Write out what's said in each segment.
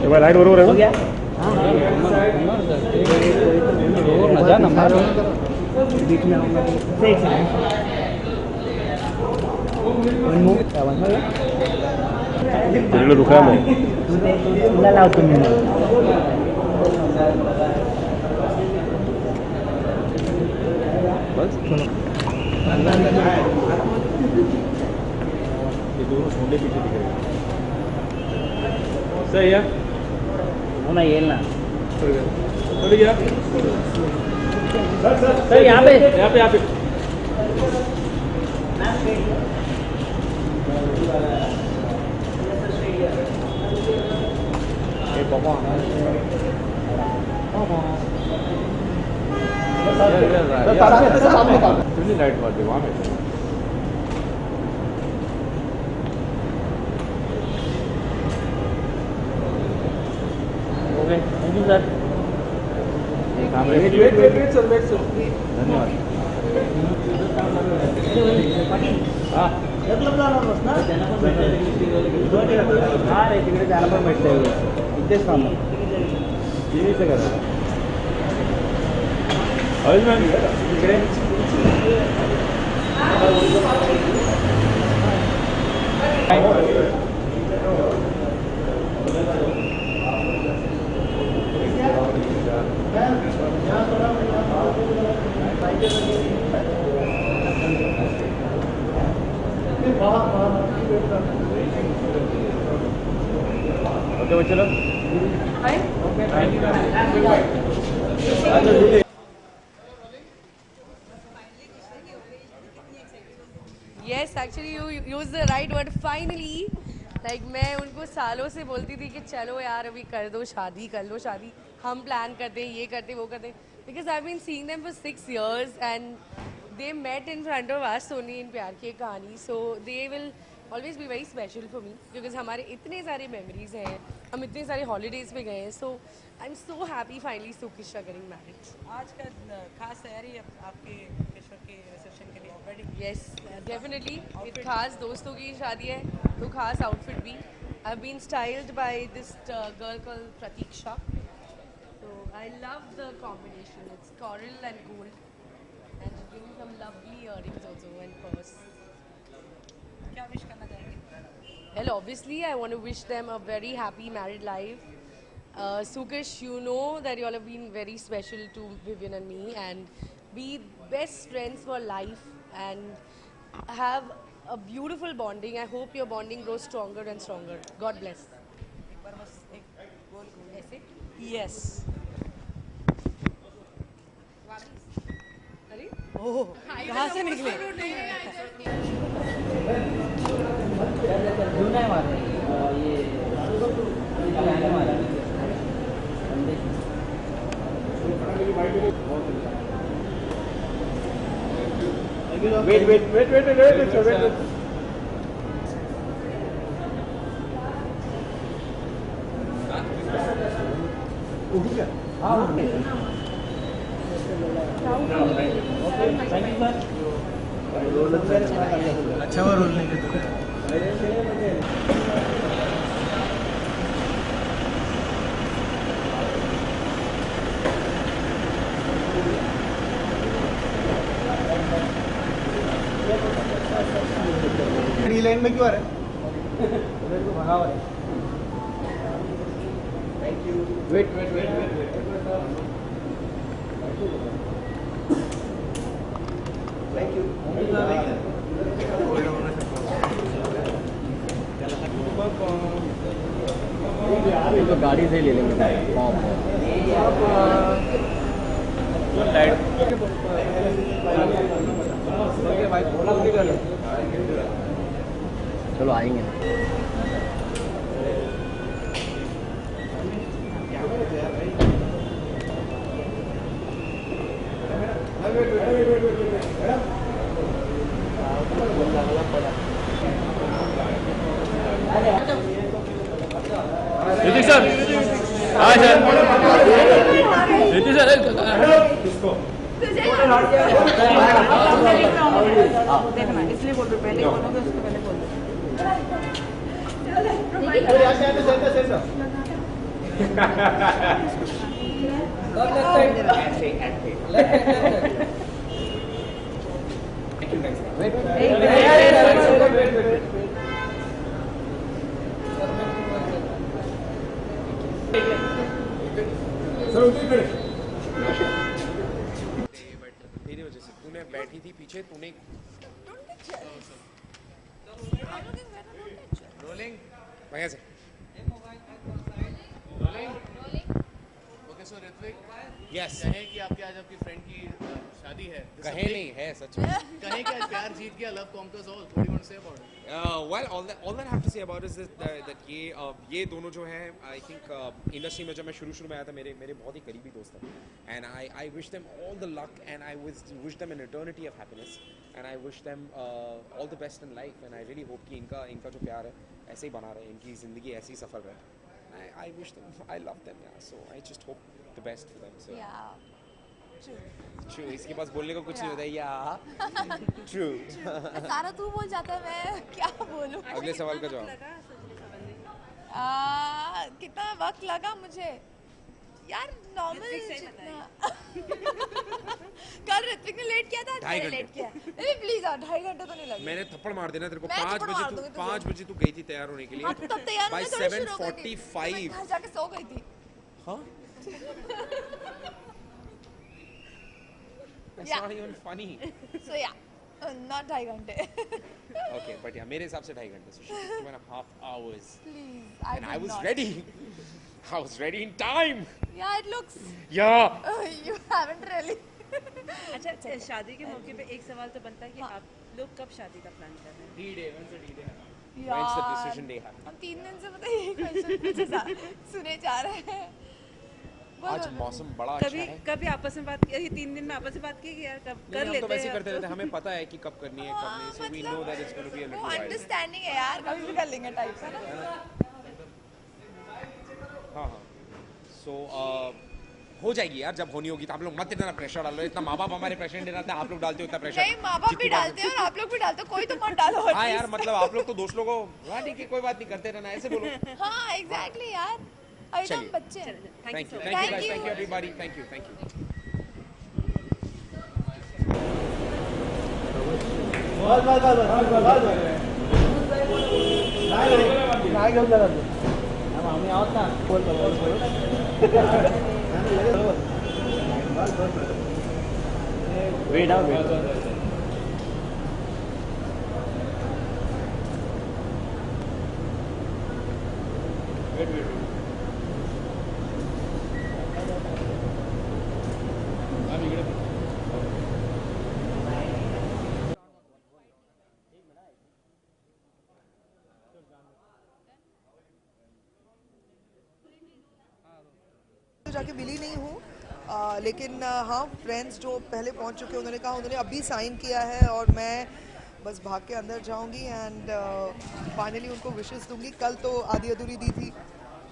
तुम्हारी लाइट बरोबर हो आहे गया ना जा ना मारो बीच में आऊँगा एक तिकडे दुखा मग तुला लावतो मी बस ये दोनों छोटे पीछे दिख रहे हैं सही है हो ना येईल ना चल गया सर यहाँ पे यहाँ पे पापा लाइट मार दे वहाँ पे thank you sir wait sir धन्यवाद हाँ हा रे तिकडे त्याला पण भेटतंय इथेच थांबा टीव्हीचं करा अजून मॅम इकडे ओके बच्चे लोग Yes, actually you use the right word. Finally, like मैं उनको सालों से बोलती थी कि चलो यार अभी कर लो शादी हम प्लान करते हैं ये करते वो करते because I've been seeing them for 6 years and they met in front of us only in प्यार की कहानी, so they will always be very special for me because हमारे इतने सारे memories हैं, हम इतने सारे holidays पे गए हैं, so I'm so happy finally Sukish are getting married. आज का खास तैयारी आपके किशोर के रिसेप्शन के लिए वेडिंग Yes, definitely. एक खास दोस्तों की शादी है तो खास outfit भी. I've been styled by this girl called Pratiksha. So I love the combination. It's coral and gold, and she's giving some lovely earrings also and purse. क्या विश करना चाहेंगे? Well, obviously, I want to wish them a very happy married life. Sukish, you know that you all have been very special to Vivian and me, and be best friends for life and have a beautiful bonding. I hope your bonding grows stronger and stronger. God bless. एक बार बस एक गोल गोल ऐसे? Yes अरे? ओह कहाँ से निकले जुना है मारा ये गाना मारा वेट उठू क्या हाँ अच्छा हुआ रोल नहीं करते लाइन में क्यों आ रहा है भगा हुआ है वेट थैंक यू तो गाड़ी से ले लेंगे चलो आएंगे ऋतिक सर हाँ सर ऋतिक सर देखना इसलिए बोल रहे पहले बोलोगे उसको पहले बोल दो तेरी वजह से तूने बैठी थी पीछे तूने रोलिंग भैया से ओके सो ऋत्विक यस कहें कि आपके आज आपकी फ्रेंड की शादी है कहे नहीं है सच में कहें कि आज प्यार जीत गया love conquers all what do you want to say about it well all that I have to say about is that ये दोनों जो हैं I think इंडस्ट्री में जब मैं शुरू में आया था मेरे बहुत ही करीबी दोस्त हैं and I wish them all the luck and I wish them an eternity of happiness and I wish them all the best in life and I really hope कि इनका जो प्यार है ऐसे ही बना रहे इनकी ज़िंदगी ऐसे ही सफल रहे I wish them I love them yeah so I just hope the best for them so Yeah. true इसके पास बोलने को कुछ नहीं होता yeah true सारा तू बोल जाता है मैं क्या बोलूं अगले सवाल का जवाब लगा सजने संबंधी कितना वक्त लगा मुझे यार नॉर्मल ऋत्विक से जितना कल ऋत्विक ने लेट किया था आज 2.5 मैंने घंटे। लेट किया नहीं प्लीज 2.5 घंटे तो नहीं लगे मैंने थप्पड़ मार देना तेरे को मैं थप्पड़ मार दूंगी तुझे। 5 बजे तू गई थी तैयार होने के लिए हाँ, तब तैयार By होने थोड़ी शुरू हो गई थी। 7:45 मैं घर जाके सो गई थी हाँ That's Yeah. not even funny. सो या नॉट 2.5 घंटे Okay, but yeah, मेरे हिसाब से 2.5 घंटे. So 2.5 hours. Please And I was ready. I was ready in time. या it looks Yeah. You haven't really अच्छा शादी के मौके पे एक सवाल तो बनता है कि आप लोग कब शादी का प्लान कर रहे हैं When's the decision day happen? हम 3 दिन से पता है ये क्वेश्चन सुने जा रहे हैं आज मौसम बड़ा अच्छा कभी है. कभी आपस में बात ये 3 दिन में आपस में बात की कि यार कब नहीं, कर हम लेते तो वैसे हैं करते रहते हैं. हमें पता है कि कब करनी है कब नहीं. So we know that it's going to be a वो little while. अंडरस्टैंडिंग है यार कभी भी कर लेंगे टाइप से ना हाँ हाँ. So हो जाएगी यार जब होनी होगी तो आप लोग मत इतना प्रेशर डालो. इतना माँ बाप हमारे प्रेशर नहीं डालते आप लोग डालते हो इतना प्रेशर. नहीं माँ बाप भी डालते हैं और आप लोग भी डालते हो कोई तो मत डालो हाँ यार मतलब आप लोग तो दोस्त लोगों को हाँ ठीक है कोई बात नहीं करते रहना ऐसे बोलो. हाँ एग्जैक्टली यार अभी तो हम चलिए। बच्चे हैं Thank you Thank guys. you. Thank you everybody. Thank you. काय घेऊन जाणार तू आम्ही आहोत ना बोल वेट जाके मिली नहीं हूँ लेकिन हाँ फ्रेंड्स जो पहले पहुँच चुके हैं उन्होंने कहा उन्होंने अभी साइन किया है और मैं बस भाग के अंदर जाऊँगी एंड फाइनली उनको विशेस दूंगी. कल तो आधी अधूरी दी थी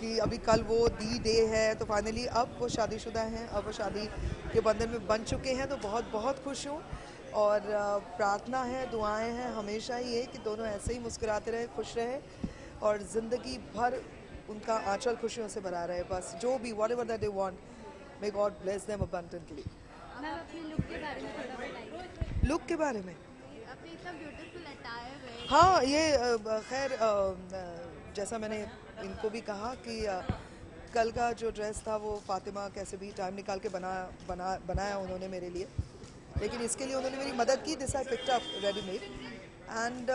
कि अभी कल वो दी डे है तो फाइनली अब वो शादीशुदा हैं अब वो शादी के बंधन में बन चुके हैं तो बहुत बहुत खुश हूँ और प्रार्थना है दुआएं हैं हमेशा ये कि दोनों ऐसे ही मुस्कुराते रहे खुश रहे और ज़िंदगी भर उनका आंचल खुशियों से भरा रहे. बस जो भी what ever that they want may God bless them abundantly. Ma'am अपने लुक के बारे में थोड़ा बताइए. लुक के बारे में अपने इतना ब्यूटीफुल अटायर में हाँ ये खैर जैसा मैंने इनको भी कहा कि कल का जो ड्रेस था वो फातिमा कैसे भी टाइम निकाल के बनाया उन्होंने मेरे लिए लेकिन इसके लिए उन्होंने मेरी मदद की. This I picked up readymade and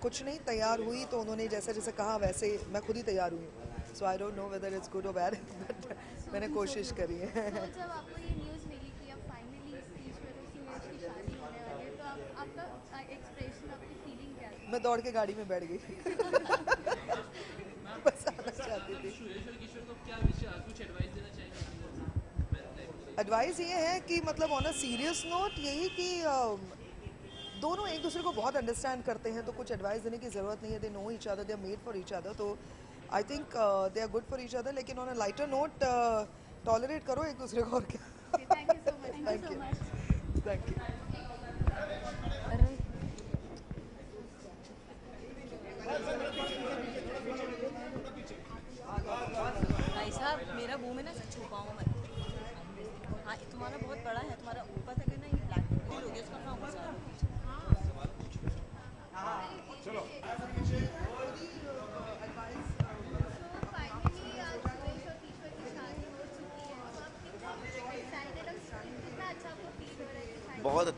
कुछ नहीं तैयार हुई तो उन्होंने जैसे जैसे कहा वैसे मैं खुद ही तैयार हुई हूँ. So I don't know whether it's good और बैड बट मैंने कोशिश करी है. जब आपको ये न्यूज़ मिली कि अब फाइनली इस बीच में तो सूरज की शादी होने वाली है तो आपका एक्सप्रेशन आपकी फीलिंग क्या थी? मैं दौड़ के गाड़ी में बैठ गई बस आना चाहती थी. एडवाइस ये है कि मतलब ऑन अ सीरियस नोट यही कि दोनों एक दूसरे को बहुत अंडरस्टैंड करते हैं तो कुछ एडवाइस देने की ज़रूरत नहीं है. They know each other they are made for each other तो I think they are good for each other लेकिन on a lighter note tolerate करो एक दूसरे को और क्या. Thank you so much. Thank you thank you.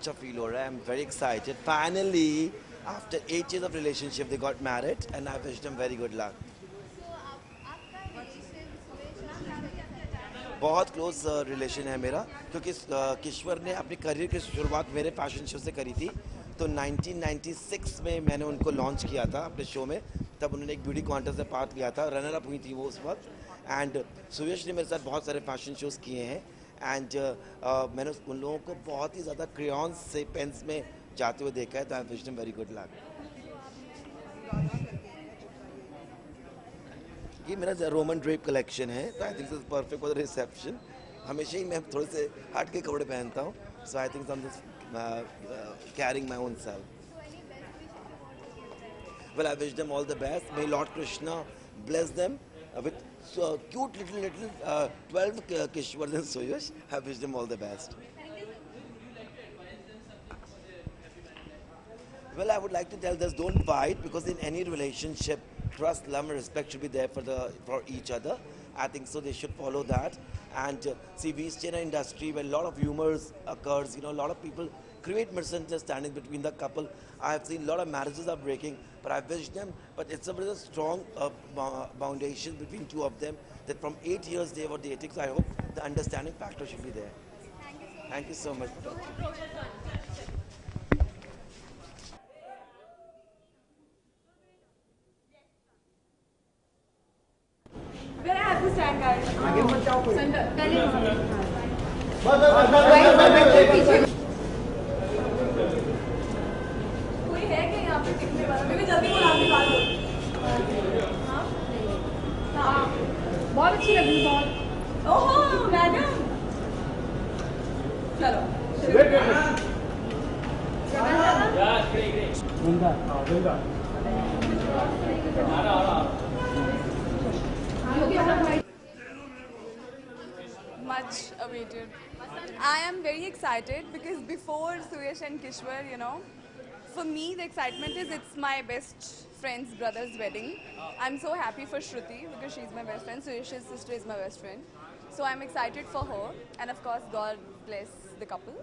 अच्छा feel हो रहा है. I'm very excited. Finally, after 8 years of relationship, they got married, and I wish them very good luck. तो आपका रिलेशन सुरेश और शादी कैसा है? बहुत क्लोज रिलेशन है मेरा, क्योंकि किश्वर ने अपनी करियर की शुरुआत मेरे फैशन शो से करी थी. तो 1996 में मैंने उनको लॉन्च किया था अपने शो में. तब उन्होंने एक ब्यूटी कॉन्टेस्ट में पार्ट लिया था, रनर अप हुई थी वो उस वक्त. एंड सुयश ने मेरे साथ बहुत सारे फैशन शोज़ किए हैं. एंड मैंने उन लोगों को बहुत ही ज़्यादा क्रेयॉन्स से पेन्स में जाते हुए देखा है. तो I wish them very good luck. ये मेरा रोमन ड्रेप कलेक्शन है, तो I think it's perfect for the reception. हमेशा ही मैं थोड़े से हट के कपड़े पहनता हूँ. So I think I am just carrying my own self. Well, I wish them all the best. May Lord Krishna bless them with cute little 12 Kishwars and Suyash. I wish them all the best. Well, I would like to tell this: don't fight, because in any relationship, trust, love, and respect should be there for each other. I think so. They should follow that. And see, we stay in an industry where a lot of humors occurs. You know, a lot of people create misunderstandings between the couple. I have seen a lot of marriages are breaking, but I wish them. But it's a very strong foundation between two of them. That from 8 years they were dating. So I hope the understanding factor should be there. Thank you so much. Where I have to stand, guys? Center. कोई है क्या यहाँ पे टिकने वाला? मैं भी जल्दी बोला आपकी बात हो. हाँ? हाँ. बहुत अच्छी लगी बहुत. ओहो मैडम. चलो. Much awaited. I am very excited because before Suyash and Kishwar, you know, for me the excitement is it's my best friend's brother's wedding. I'm so happy for Shruti because she's my best friend. Suyash's sister is my best friend. So I'm excited for her, and of course God bless the couple.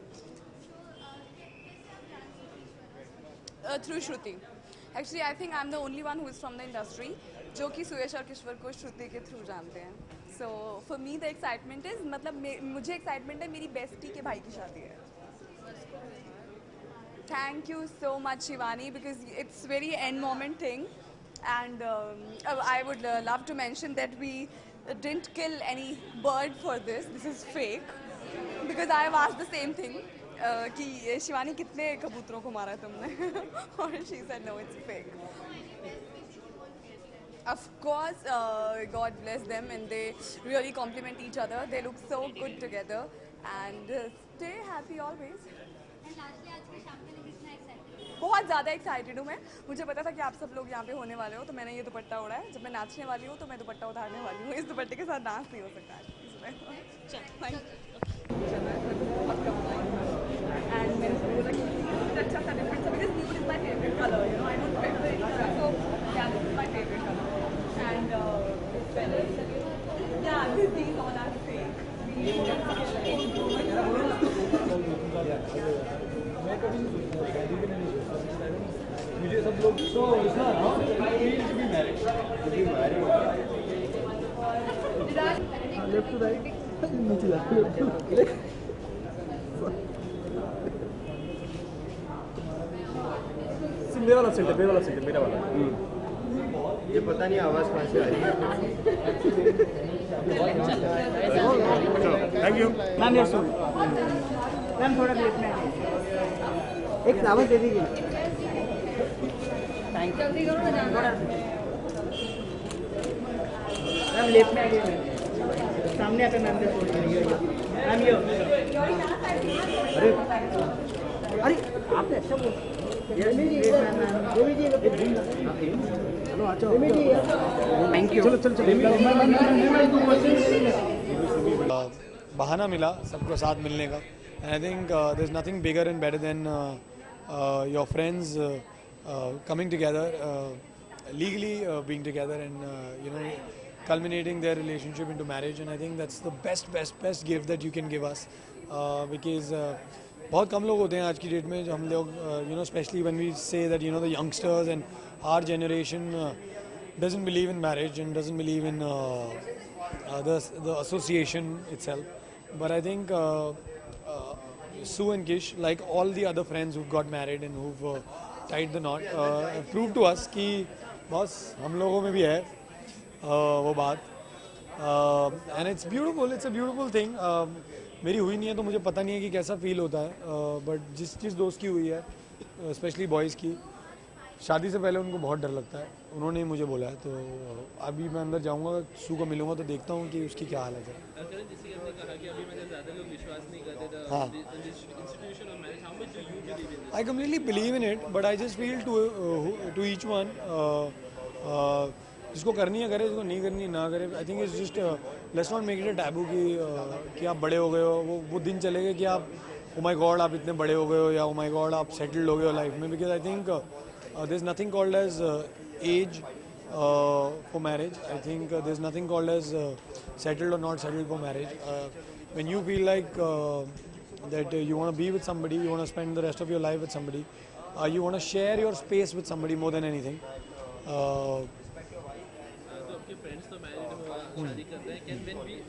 Through Shruti. Actually, I think I'm the only one who is from the industry जो कि सुयश और किश्वर को श्रुति के through जानते हैं. So for me the excitement is मतलब मुझे excitement है मेरी bestie के भाई की शादी है. Thank you so much Shivani, because it's very end moment thing, and I would love to mention that we didn't kill any bird for this. This is fake, because I have asked the same thing कि शिवानी कितने कबूतरों को मारा तुमने और she said no, it's fake. Of course, God bless them, and they really complement each other. They look so good together, and stay happy always. And lastly, आज की शाम के लिए कितना excited? बहुत ज़्यादा एक्साइटेड हूँ मैं. मुझे पता था कि आप सब लोग यहाँ पे होने वाले हो, तो मैंने ये दुपट्टा ओढ़ा है. जब मैं नाचने वाली हूँ तो मैं दुपट्टा उतारने वाली हूँ. इस दुपट्टे के साथ डांस नहीं हो सकता है. And मैंने सबको बोला कि अच्छा सा डिफरेंट सा, because nude is my favorite color, you know, I don't wear very color, so yeah, this is my favorite color. And yeah, these all are fake. मुझे सब लोग तो ऐसा ना feel to be married. Left to right नीचे left. मेरा वाला set है, मेरा वाला. ये पता नहीं आवाज़ कहाँ से आ रही है. Thank you ma'am. Yes ma'am, थोड़ा लेट में एक फ्लावर दे दीजिए. Thank you. मैम लेफ्ट में आ गई. सामने आकर मैम से फोन करिए. मैम ये अरे आपने अच्छा बोल. Thank you. बहाना मिला सबको साथ मिलने का. And I think there is nothing bigger and better than your friends coming together, legally being together, and you know, culminating their relationship into marriage. And I think that's the best gift that you can give us, because बहुत कम लोग होते हैं आज की date में जो हम लोग you know specially when we say that you know the youngsters and our generation doesn't believe in marriage and doesn't believe in the association itself. But I think Sue and Kish, like all the other friends who've got married and who've tied the knot, have proved to us कि बस हम लोगों में भी है वो बात. And it's a beautiful thing. मेरी हुई नहीं है तो मुझे पता नहीं है कि कैसा फील होता है, बट जिस दोस्त की हुई है, स्पेशली बॉयज़ की, शादी से पहले उनको बहुत डर लगता है. उन्होंने ही मुझे बोला है, तो अभी मैं अंदर जाऊंगा, सू को मिलूंगा तो देखता हूँ कि उसकी क्या हालत है. I completely believe in it, but I just feel to each one, जिसको करनी है करे, जिसको नहीं करनी है ना करे. आई think it's just let's not make it a taboo कि आप बड़े हो गए हो. वो दिन चले गए कि आप ओ माय गॉड आप इतने बड़े हो गए हो, या ओ माय गॉड आप सेटल्ड हो गए हो लाइफ में. Because I think there is nothing called as age for marriage. I think there's nothing called as settled or not settled for marriage. When you feel like that you want to be with somebody, you want to spend the rest of your life with somebody, you want to share your space with somebody more than anything.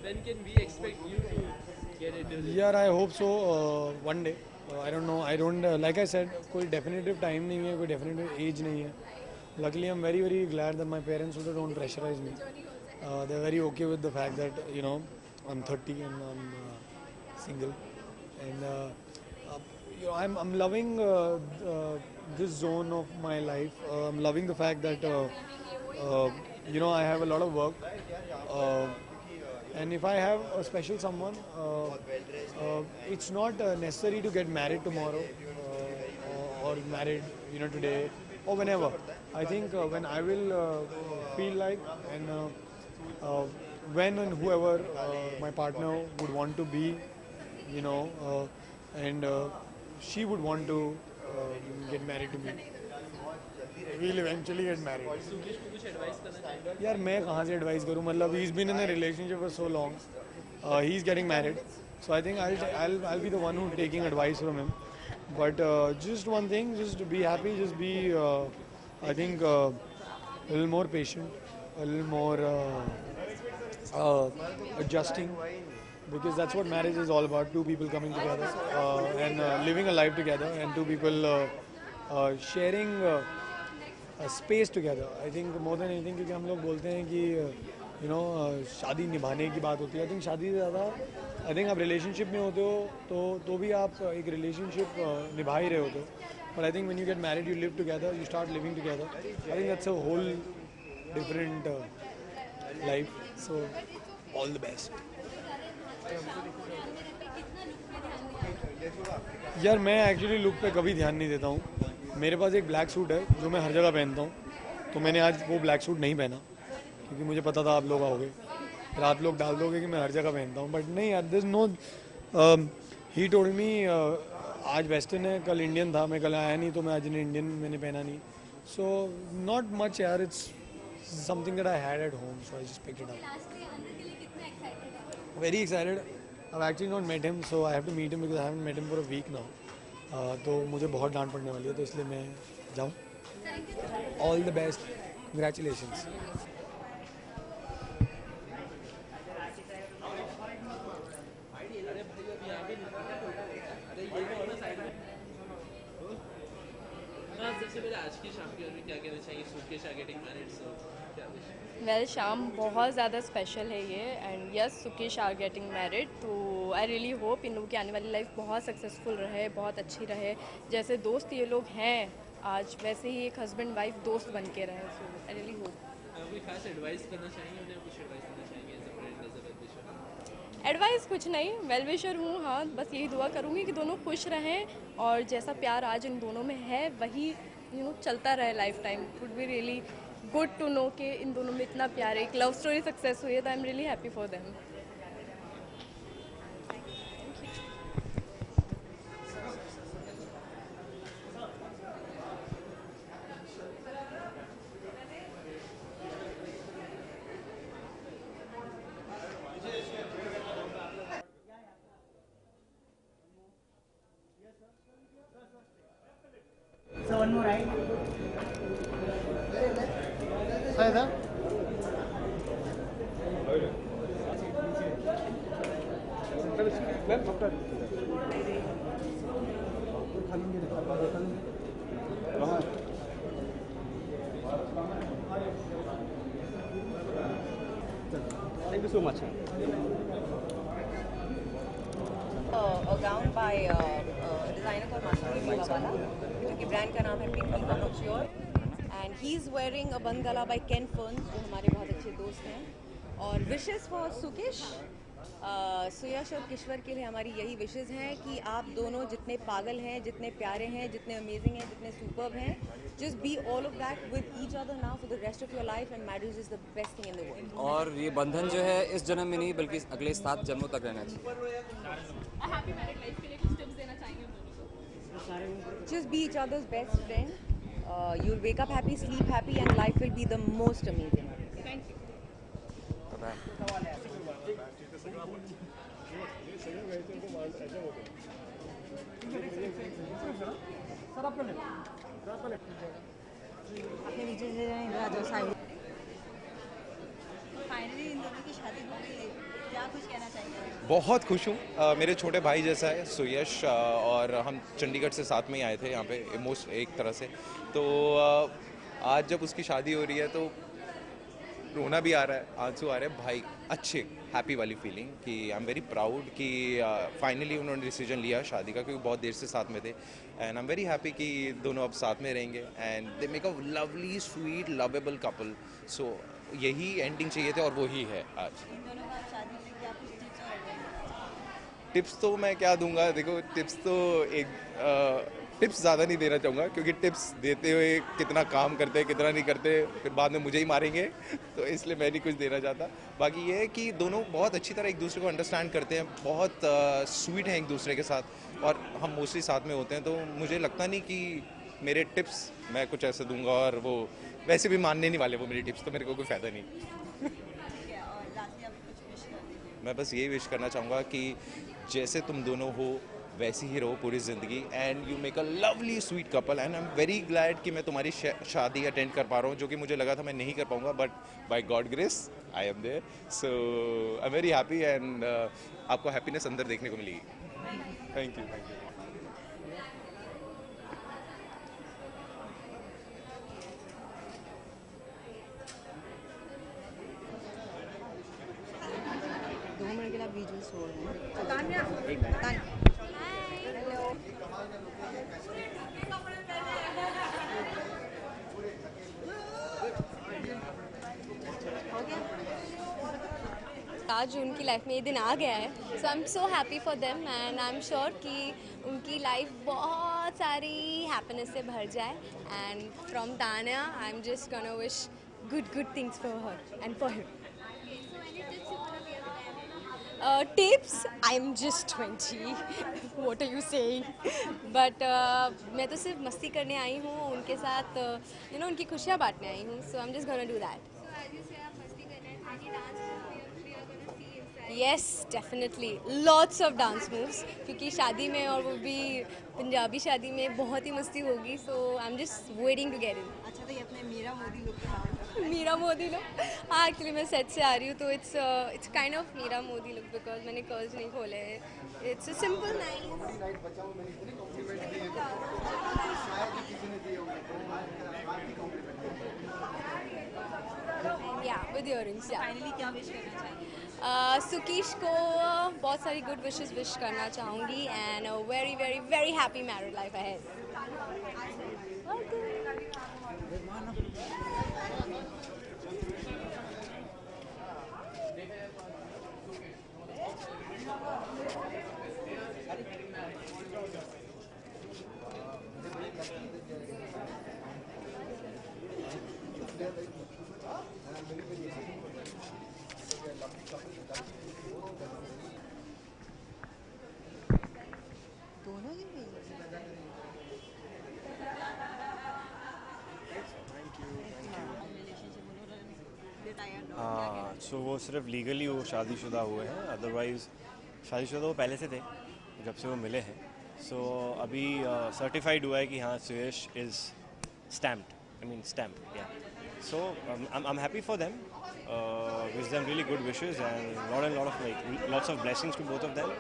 When can we expect you to get into this? Yeah, I hope so. One day. I don't know. I don't like I said, कोई definitive time नहीं है, कोई definitive age नहीं है. Luckily, I'm very, very glad that my parents also don't pressurize me. They're very okay with the fact that, you know, I'm 30 and I'm single. And, you know, I'm loving this zone of my life. I'm loving the fact that, you know, I have a lot of work. And if I have a special someone, it's not necessary to get married tomorrow or married, you know, today or whenever. I think when I will feel like, and when and whoever my partner would want to be, you know, and she would want to get married to me, we'll eventually get married. यार मैं कहाँ से advise करूँ, मतलब he's been in a relationship for so long, he's getting married, so I think I'll be the one who's taking advice from him. But just one thing, just be happy, just be I think a little more patient, a little more adjusting, because that's what marriage is all about. Two people coming together and living a life together, and two people sharing a space together. I think more than anything, क्योंकि हम लोग बोलते हैं कि you know शादी निभाने की बात होती है. I think शादी से ज़्यादा I think आप relationship में होते हो तो भी आप एक relationship निभा ही रहे होते हो. But I think when you get married, you live together, you start living together. I think that's a whole different life. So, all the best. यार मैं एक्चुअली लुक पे कभी ध्यान नहीं देता हूँ. मेरे पास एक ब्लैक सूट है जो मैं हर जगह पहनता हूँ, तो मैंने आज वो ब्लैक सूट नहीं पहना क्योंकि मुझे पता था आप लोग आओगे, फिर आप लोग डाल दोगे कि मैं हर जगह पहनता हूँ. बट नहीं यार, this no, he told me आज वेस्टर्न है, कल इंडियन था, मैं कल आया नहीं तो मैं आज इंडियन मैंने पहना नहीं. सो नॉट मच यार, it's something that I had at home, so I just picked it up. Very excited. I actually not met him, so I have to meet him because I haven't met him for a week now. तो मुझे बहुत डांट पड़ने वाली है, तो इसलिए मैं जाऊँ. All the best, congratulations. Well शाम बहुत ज़्यादा स्पेशल है ये, and yes Sukesh are getting married. तो आई रियली होप इन लोगों की आने वाली लाइफ बहुत सक्सेसफुल रहे, बहुत अच्छी रहे. जैसे दोस्त ये लोग हैं आज, वैसे ही एक हस्बैंड वाइफ दोस्त बन के रहे. सो आई रियली होप. कोई खास एडवाइस करना चाहेंगे उन्हें, कुछ एडवाइस करना चाहेंगे as a friend, as a well wisher? Advice कुछ नहीं, वेल विशर हूँ. हाँ, बस यही दुआ करूँगी कि दोनों खुश रहें, और जैसा प्यार आज इन दोनों में है वही यू नो चलता रहे lifetime. Would be really good to know कि इन दोनों में इतना प्यार है, एक लव स्टोरी सक्सेस हुई है, तो आई am really happy for them. more right. Thank you so much. A gown by designer called Masuri Mawala, जो कि ब्रांड का नाम है Pinky Couture, and he's wearing a बंद गला by Ken Ferns, जो हमारे बहुत अच्छे दोस्त हैं. और wishes for सुकेश, सुयश और किश्वर के लिए हमारी यही विशेष हैं कि आप दोनों जितने पागल हैं, जितने प्यारे हैं, जितने अमेजिंग हैं, जितने सुपर्ब हैं, just be all of that with each other now for the rest of your life, and marriage is the best thing in the world. और ये बंधन जो है इस जन्म में नहीं बल्कि अगले 7 जन्मों तक रहना चाहिए. हैप्पी मैरिड लाइफ के लिए कुछ टिप्स देना चाहेंगे हम दोनों को? Just be each other's best friend. You'll wake up happy, sleep happy, and life will be the most amazing. Thank you. अपने नीचे से इधर आ जाओ साइड. फाइनली इन दोनों की शादी हो गई है, क्या कुछ कहना चाहिए? बहुत खुश हूँ. मेरे छोटे भाई जैसा है सुयश, और हम चंडीगढ़ से साथ में ही आए थे यहाँ पे एक तरह से. तो आज जब उसकी शादी हो रही है तो रोना भी आ रहा है, आंसू आ रहे हैं. भाई अच्छे हैप्पी वाली फीलिंग कि आई एम वेरी प्राउड कि फाइनली उन्होंने डिसीजन लिया शादी का, क्योंकि बहुत देर से साथ में थे. And I am very happy कि दोनों अब साथ में रहेंगे and they make a lovely sweet lovable couple. So यही एंडिंग चाहिए थे और वो ही है आज. टिप्स तो मैं क्या दूंगा, देखो टिप्स तो टिप्स ज़्यादा नहीं देना चाहूँगा, क्योंकि टिप्स देते हुए कितना काम करते हैं कितना नहीं करते फिर बाद में मुझे ही मारेंगे, तो इसलिए मैं नहीं कुछ देना चाहता. बाकी ये है कि दोनों बहुत अच्छी तरह एक दूसरे को अंडरस्टैंड करते हैं, बहुत स्वीट हैं एक दूसरे के साथ, और हम मोस्टली साथ में होते हैं. तो मुझे लगता नहीं कि मेरे टिप्स मैं कुछ ऐसे दूंगा, और वो वैसे भी मानने नहीं वाले वो मेरी टिप्स, तो मेरे को कोई फ़ायदा नहीं. मैं बस यही विश करना चाहूँगा कि जैसे तुम दोनों हो वैसी ही रहो पूरी ज़िंदगी, and you make a lovely sweet couple. And I am very glad कि मैं तुम्हारी शादी अटेंड कर पा रहा हूँ, जो कि मुझे लगा था मैं नहीं कर पाऊँगा, but by god grace I am there. So I am very happy, and आपको हैप्पीनेस अंदर देखने को मिलेगी. Thank you. विजुअल्स हो रहे हैं. एक मिनट. आज उनकी लाइफ में ये दिन आ गया है, so I am so happy for them, and I am sure कि उनकी लाइफ बहुत सारी हैप्पीनेस से भर जाए. And from Tanya I am just gonna wish good things for her and for him. Tips, I'm just 20. What are you saying? But मैं तो सिर्फ मस्ती करने आई हूँ उनके साथ, उनकी खुशियाँ बांटने आई हूँ. So I'm just gonna do that. So as you say, आप मस्ती करने हैं, any dance moves we are gonna see inside? Yes, definitely. Lots of dance moves. क्योंकि शादी में, और वो भी पंजाबी शादी में, बहुत ही मस्ती होगी. So I'm just waiting to get in. अच्छा, तो ये अपने मीरा मोदी लुक के बारे में. मीरा मोदी लुक, हाँ एक्चुअली मैं सेट से आ रही हूँ, तो it's kind of Meera Modi look because मैंने कर्ल्स नहीं खोले हैं. It's a simple nice. Yeah with earrings. Yeah finally क्या विश करना चाहिए? सुकीश को बहुत सारी गुड विशेस विश करना चाहूँगी, and very very very happy married life ahead. So वो सिर्फ लीगली वो शादीशुदा हुए हैं, अदरवाइज़ शादीशुदा वो पहले से थे जब से वो मिले हैं. सो अभी सर्टिफाइड हुआ है कि हाँ सुयश is stamped. I mean stamped. Yeah. So I'm happy for them. Wish them really good wishes and lot of lots of blessings to both of them.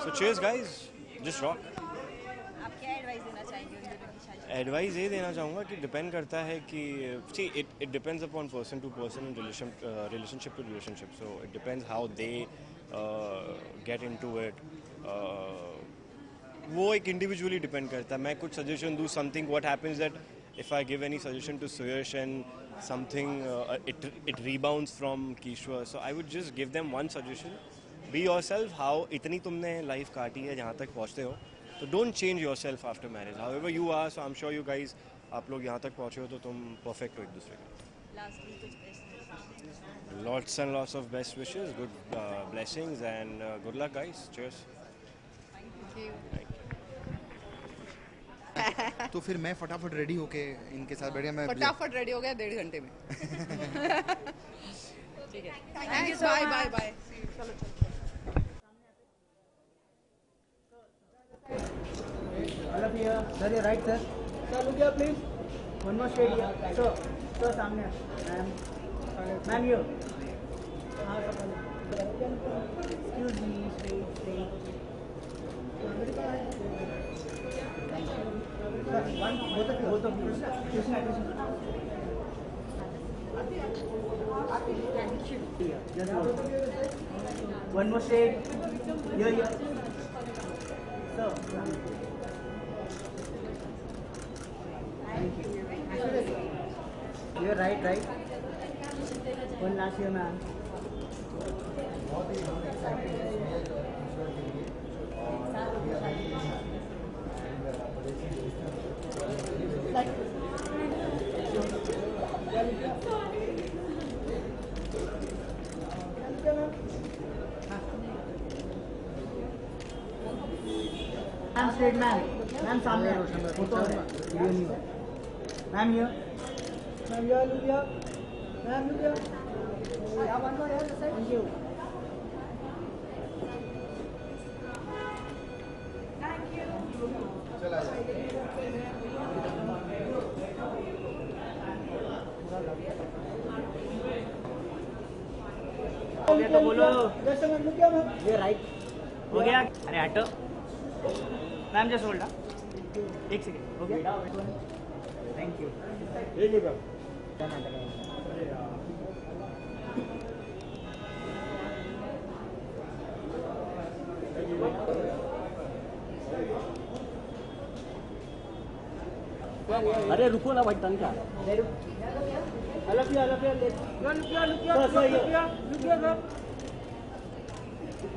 So cheers, guys. Just rock. आप क्या advice देना चाहेंगे उन दोनों की शादी? Advice ये देना चाहूँगा कि डिपेंड करता है कि see it depends upon person to person and relationship to relationship. So it depends how they get into it. वो एक इंडिविजुअली डिपेंड करता है. मैं कुछ सजेशन दूँ something what happens that if I give any suggestion to Suyash and something it rebounds from Kishwa, so I would just give them one suggestion: be yourself. How इतनी तुमने life काटी है जहाँ तक पहुँचते हो, तो don't change yourself after marriage. However you are, so I'm sure you guys, आप लोग यहाँ तक पहुँचे हो तो तुम perfect हो एक दूसरे के. Lastly, कुछ best wishes. Lots and lots of best wishes, good blessings and good luck, guys. Cheers. Thank you. तो फिर मैं फटाफट रेडी होके इनके साथ बैठ गया. मैं फटाफट रेडी हो गया 1.5 घंटे में. ठीक है. Thank you. Bye bye bye. चलो चलो. All of you, sir, you're right, sir. Sir, look here, please. One more shade here. Sir, sir, सामने. Ma'am, you. Excuse me, straight. Sir, both of you. Krishna. Just one more shade. Here. Sir. Thank you. You're right. One last year, ma'am. Ma'am, straight, ma'am. Ma'am, सामने. Photo है. Video नहीं है. Ma'am, here. Ma'am, here, look here. Ma'am, look here. Yeah, one more here, this side. Thank you. चला जा. हो गया तो बोलो. Just a minute, look here, ma'am. ये right. हो गया. अरे हटो. Ma'am just hold. एक सेकंड. हो गया. Thank you. ये लीजिए. अरे रुको ना भाई तन क्या. अलग look.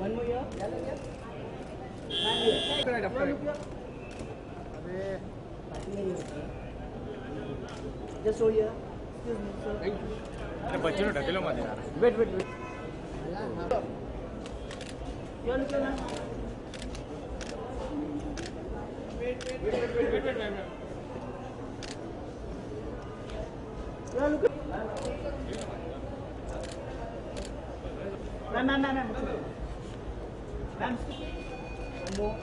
One more here. Just so here. Excuse me, sir. Thank you. अरे बच्चे ने ढकेलो मत यार. Wait. Here, look here, ma'am. Wait. Here, look. Ma'am. Ma'am. One more.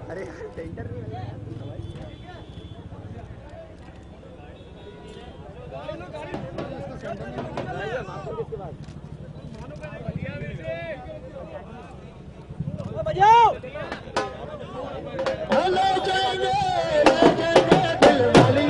अरे टेंडर बजाओ हेलो जाएंगे दिल वाली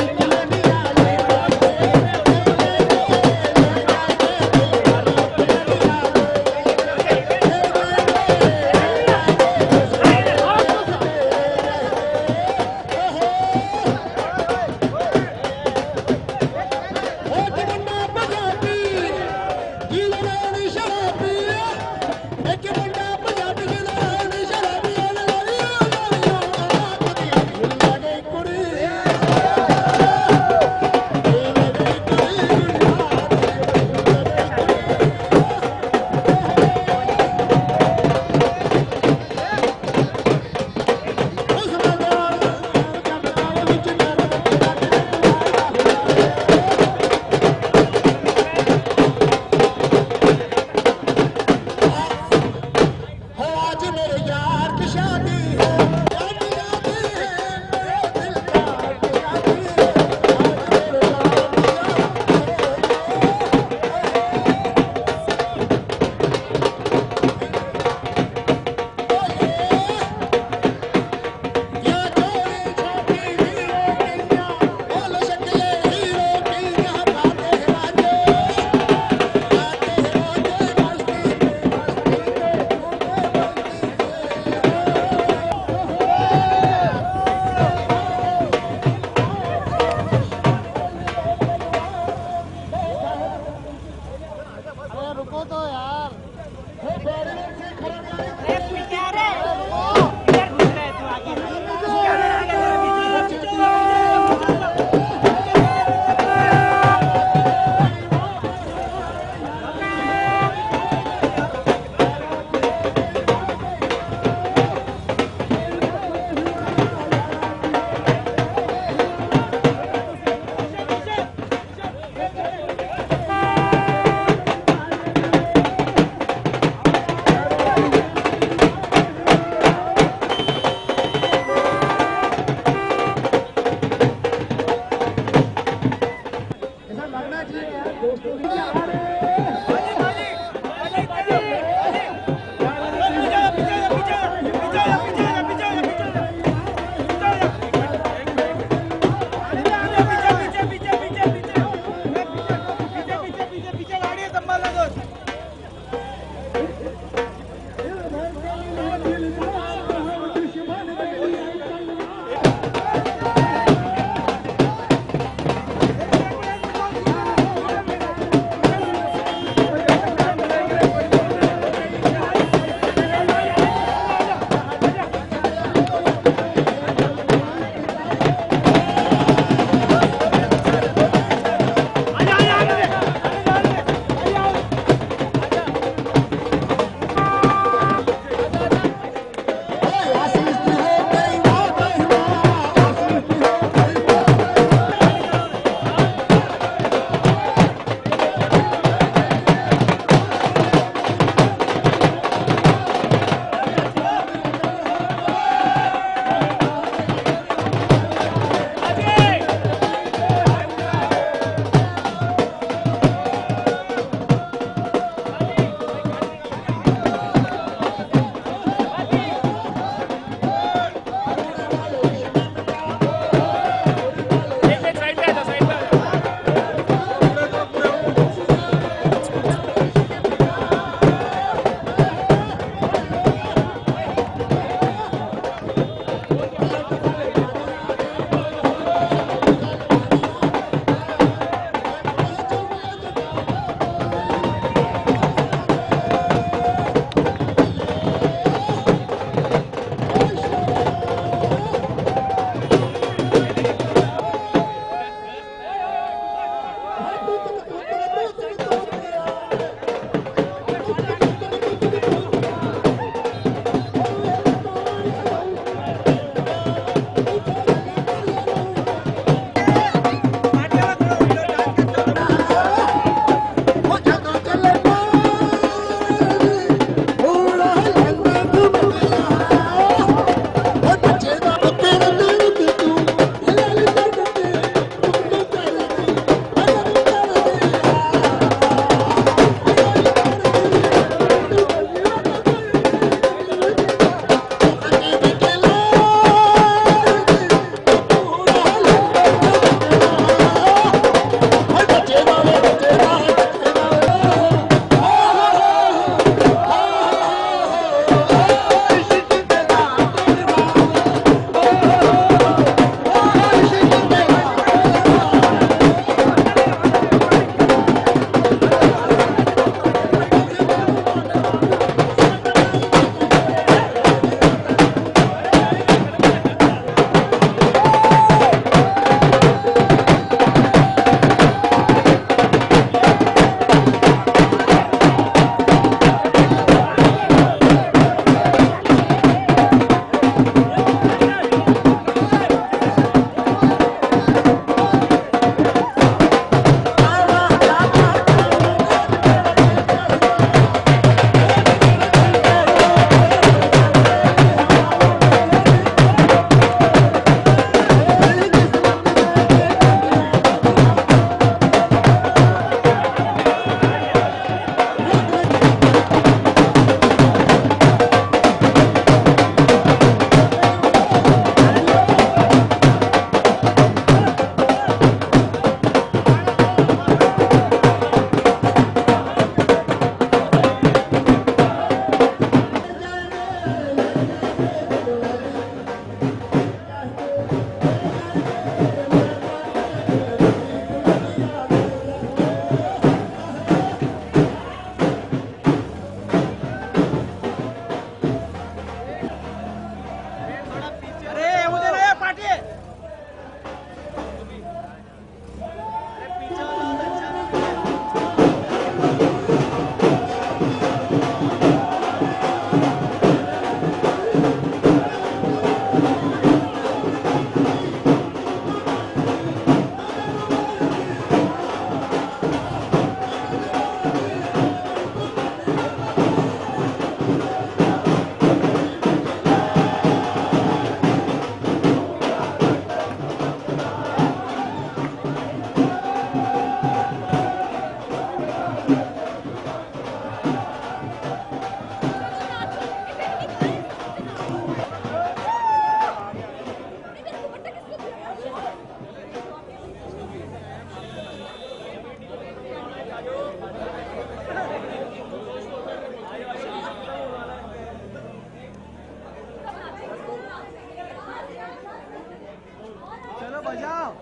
जाओ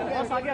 बस आगे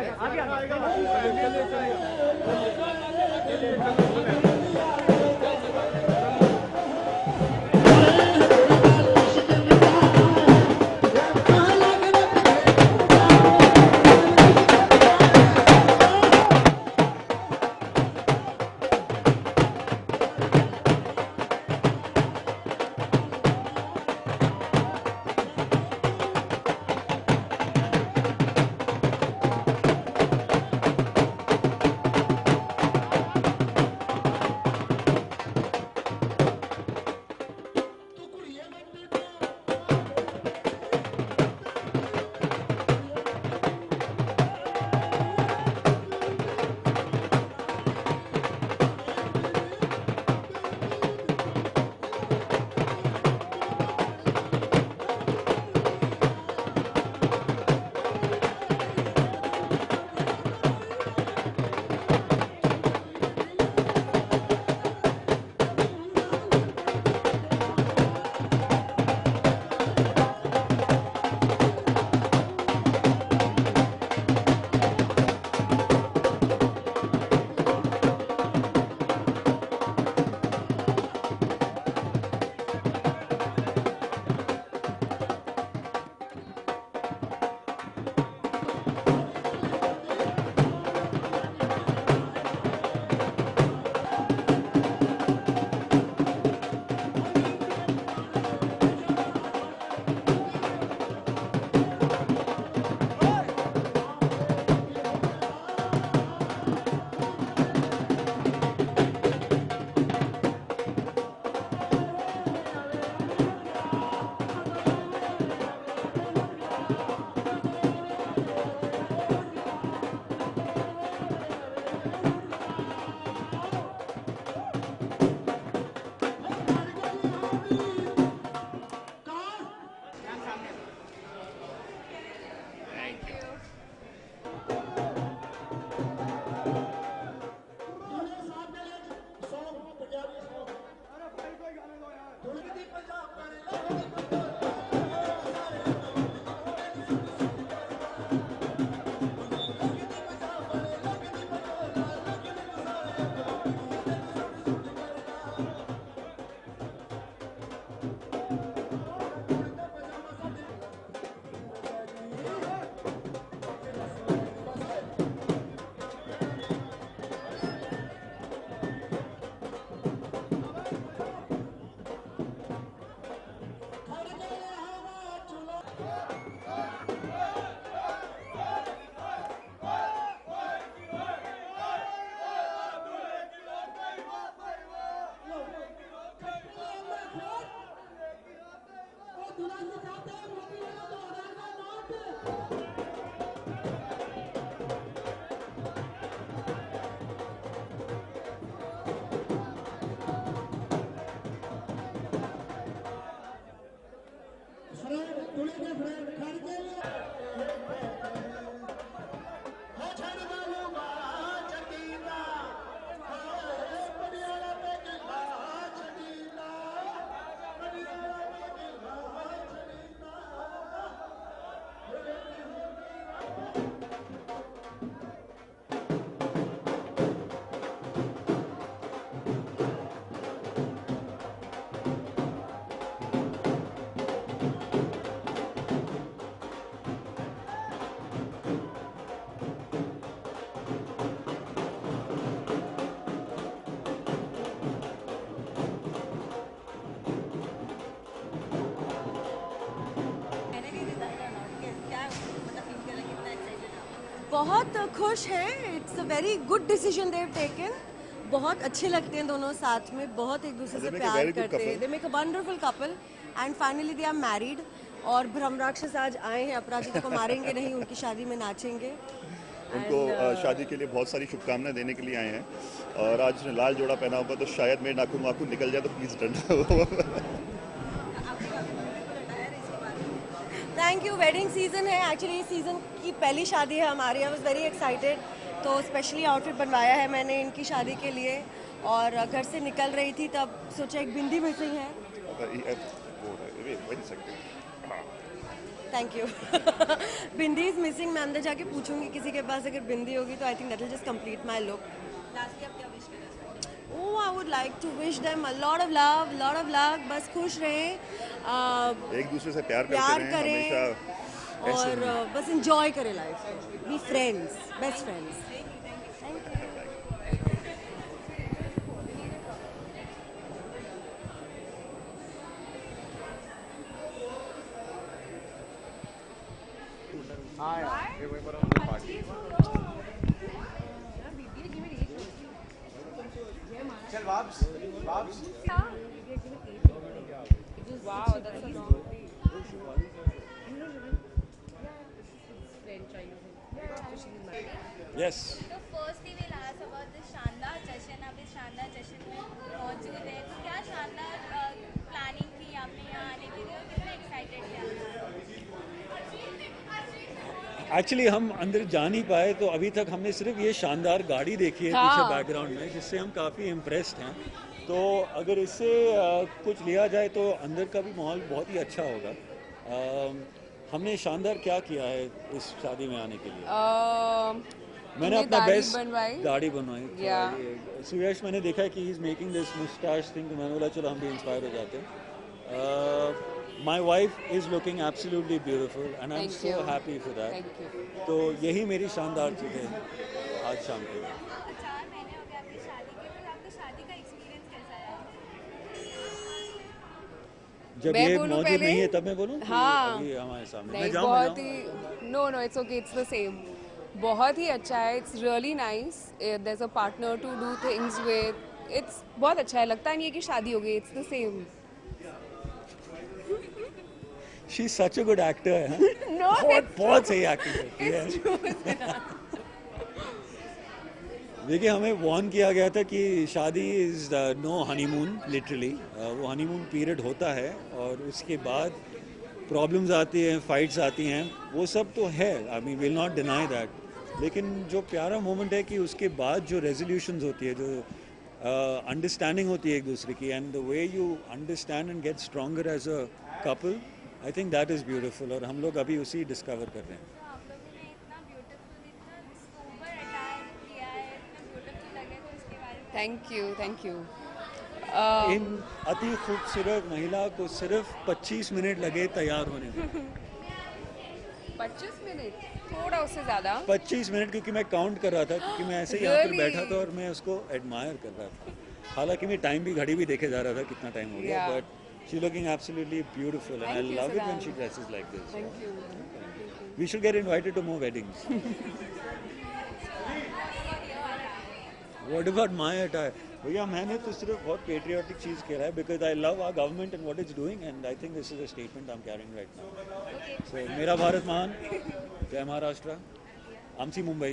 बहुत खुश हैं. It's a very good decision they have taken. बहुत अच्छे लगते हैं दोनों साथ में, बहुत एक दूसरे से प्यार करते हैं. They make a wonderful couple and finally they are married. और ब्रह्मराक्षस आज आए हैं, अपराजिता को मारेंगे नहीं, उनकी शादी में नाचेंगे. उनको शादी के लिए बहुत सारी शुभकामनाएं देने के लिए आए हैं. और आज उसने लाल जोड़ा पहना होगा तो शायद मेरे नाखून वाखून निकल जाए तो प्लीज़ डरना. Thank you. वेडिंग सीजन है एक्चुअली. सीजन की पहली शादी है हमारी. I was very excited. तो स्पेशली आउटफिट बनवाया है मैंने इनकी शादी के लिए. और घर से निकल रही थी तब सोचा एक बिंदी मिसिंग है. Thank you. Bindi is missing. मैं अंदर जाके पूछूंगी किसी के पास अगर बिंदी होगी तो I think that will just complete my look. Lastly आप क्या विश करना चाहेंगे? Oh, I would like to wish them a lot of love, lot of luck. बस खुश रहें, एक दूसरे से प्यार करें हमेशा, और बस enjoy करें life. Be friends, best friends. चल वापस. Wow, that's a long day. Yes. So firstly we'll ask about the शानदार जश्न. आप इस शानदार जश्न में मौजूद हैं. तो क्या शानदार प्लानिंग थी आपने यहाँ आने के लिए और कितना एक्साइटेड थे आप? एक्चुअली हम अंदर जा नहीं पाए, तो अभी तक हमने सिर्फ ये शानदार गाड़ी देखी है पीछे बैकग्राउंड में, जिससे हम काफ़ी इम्प्रेस्ड हैं. तो अगर इससे कुछ लिया जाए तो अंदर का भी माहौल बहुत ही अच्छा होगा. हमने शानदार क्या किया है इस शादी में आने के लिए? मैंने अपना बेस्ट दाढ़ी बनवाई. सुयश मैंने देखा है कि he is making this moustache thing, तो मैंने बोला चलो हम भी इंस्पायर हो जाते हैं. My wife is looking absolutely beautiful and I'm so happy for that. Thank you. तो यही मेरी शानदार चीज़ है आज शाम को. 4 महीने हो गए आपकी शादी के, तो आपका शादी का एक्सपीरियंस कैसा रहा? जब ये मौजूद नहीं है तब मैं बोलूँ? हाँ. अभी हमारे सामने. नहीं, बहुत ही no it's okay, it's the same. बहुत ही अच्छा है. It's really nice. There is a partner to do things with. It's बहुत अच्छा है. लगता नहीं है कि शादी हो गई. It's the same. She is such a good actor है. No, बहुत सही एक्टिंग करती है. देखिए हमें वार्न किया गया था कि शादी इज नो हनीमून. लिटरली वो हनीमून पीरियड होता है और उसके बाद प्रॉब्लम्स आती हैं, फाइट्स आती हैं, वो सब तो है. I mean will not deny that. लेकिन जो प्यारा मोमेंट है कि उसके बाद जो रेजोल्यूशंस होती है, जो अंडरस्टैंडिंग होती है एक दूसरे की, and the way you understand and get stronger as a couple, I think that is beautiful. और हम लोग अभी उसी डिस्कवर कर रहे हैं. तो आप लोगों ने इतना ब्यूटीफुल, इतना सोबर अटायर किया है, इतना ब्यूटीफुल लगे, तो उसके बारे में थैंक यू. इन अति खूबसूरत महिला को सिर्फ 25 मिनट लगे तैयार होने में. 25 मिनट? थोड़ा उससे ज़्यादा. 25 मिनट, क्योंकि मैं काउंट कर रहा था, क्योंकि मैं ऐसे ही यहाँ पर बैठा था और मैं उसको एडमायर कर रहा था. हालांकि मैं टाइम भी, घड़ी भी देखे जा रहा था कितना टाइम हो गया. But she's looking absolutely beautiful and I love it when she dresses like this. Thank you. We should get invited to more weddings. What about my attire? भैया मैंने तो सिर्फ बहुत पेट्रियाटिक चीज़ किया है, because I love our government and what it's doing, and I think this is a statement I'm carrying right now. So मेरा भारत महान, जय महाराष्ट्र, आमची मुंबई,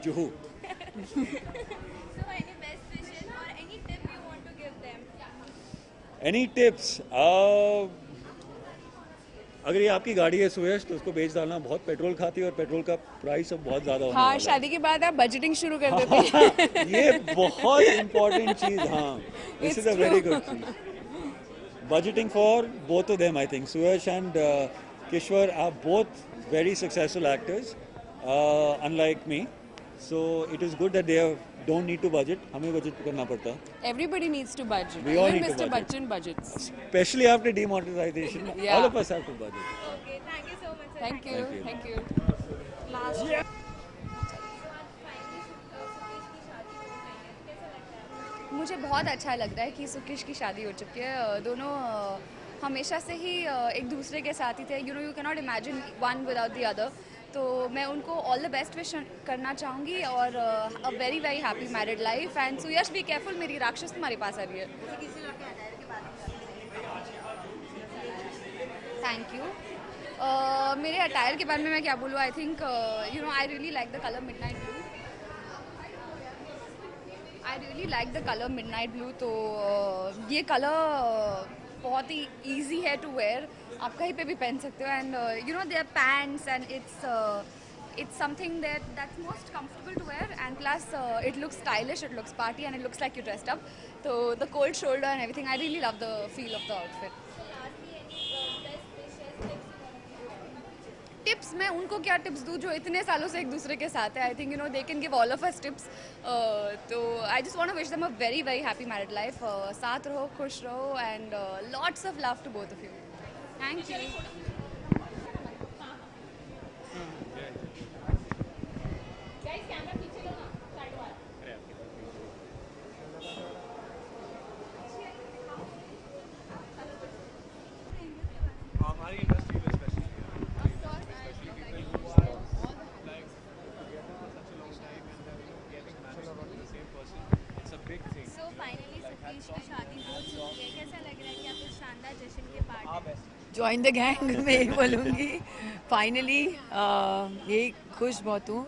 जुहू. Any tips? अगर ये आपकी गाड़ी है सुयश, तो उसको बेच डालना. बहुत पेट्रोल खाती है और पेट्रोल का प्राइस अब बहुत ज़्यादा होने वाला है. शादी के बाद आप बजटिंग शुरू कर देते. ये बहुत इम्पोर्टेंट चीज़. हाँ, this is a very good चीज. Budgeting for both of them, I think. Suyash and Kishwar are both very successful actors, unlike me. So it is good that they don't need to budget. हमें budget करना पड़ता है. Everybody needs to budget. We all Even need to Mr. budget. Bachchan budgets. Especially after demonetization, Yeah. all of us have to budget. Okay, thank you so much, sir. Thank you. Thank Thank you. Last. मुझे बहुत अच्छा लग रहा है कि सुकेश की शादी हो चुकी है. दोनों हमेशा से ही एक दूसरे के साथ ही थे. You know, you can not imagine one without the other. तो मैं उनको ऑल द बेस्ट विश करना चाहूँगी और अ very very happy married life. And Suyash be careful, मेरी राक्षस तुम्हारे पास आ रही है. Thank you. मेरे अटायर के बारे में मैं क्या बोलूँ. I think you know, I really like the colour midnight blue. तो ये कलर बहुत ही ईजी है टू वेयर. आप कहीं पे भी पहन सकते हो and you know their pants and it's something that's most comfortable to wear and plus it looks stylish, it looks party and it looks like you dressed up. So the cold shoulder and everything, I really love the feel of the outfit. Tips मैं उनको क्या tips दूँ जो इतने सालों से एक दूसरे के साथ है. I think you know they can give all of us tips. तो I just want to wish them a very very happy married life. साथ रहो, खुश रहो and lots of love to both of you. Thank you. Join the gang मैं यही बोलूँगी. Finally यही खुश बहुत हूँ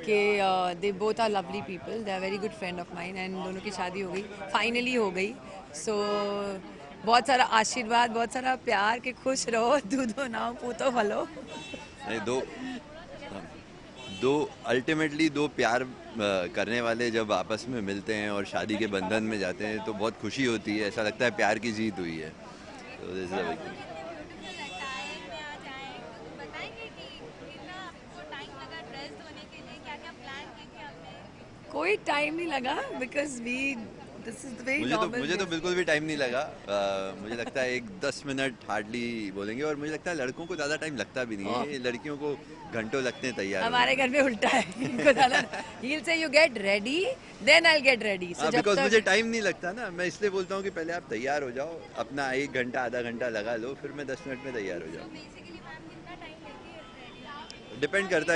कि they both are lovely people. They are very good friend of mine and दोनों की शादी हो गई, फाइनली हो गई. सो बहुत सारा आशीर्वाद, बहुत सारा प्यार के खुश रहो, दूधो नाओ पूतो फलो. दो अल्टीमेटली दो प्यार करने वाले जब आपस में मिलते हैं और शादी के बंधन में जाते हैं तो बहुत खुशी होती है. ऐसा लगता है प्यार की जीत हुई है. तो दिस इज अ कोई टाइम नहीं लगा because we this is very normal. मुझे तो बिल्कुल भी टाइम नहीं लगा. मुझे लगता है 10 मिनट हार्डली बोलेंगे और मुझे लगता है लड़कों को ज़्यादा टाइम लगता भी नहीं है. लड़कियों को घंटों लगते हैं तैयार. हमारे घर में उल्टा है. इनको ज़्यादा he'll say you get ready then I'll get ready. So because मुझे टाइम नहीं लगता ना. मैं इसलिए बोलता हूँ कि पहले आप तैयार हो जाओ, अपना 1 घंटा आधा घंटा लगा लो, फिर मैं 10 मिनट में तैयार हो जाऊँ. डिपेंड करता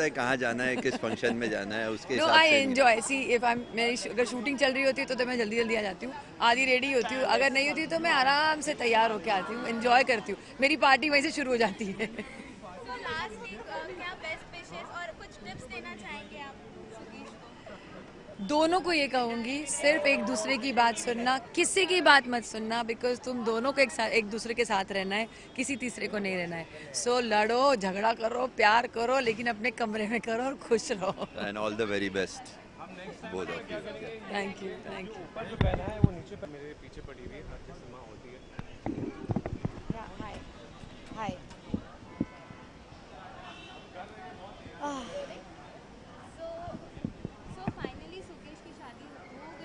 है कहाँ जाना है, किस फंक्शन में जाना है, उसके हिसाब से. I enjoy. See if I मेरी अगर शूटिंग चल रही होती है तो मैं जल्दी जल्दी आ जाती हूँ, आधी रेडी होती हूँ. अगर नहीं होती तो मैं आराम से तैयार होके आती हूँ, एंजॉय करती हूँ. मेरी पार्टी वहीं से शुरू हो जाती है. दोनों को ये कहूँगी, सिर्फ एक दूसरे की बात सुनना, किसी की बात मत सुनना. बिकॉज तुम दोनों को एक दूसरे के साथ रहना है, किसी तीसरे को नहीं रहना है. सो लड़ो, झगड़ा करो, प्यार करो, लेकिन अपने कमरे में करो और खुश रहो. And all the very best both of you. Thank you. Thank you. जो पहना है वो नीचे मेरे पीछे पड़ी हुई है, हर किसी माँ होती है. Hi hi.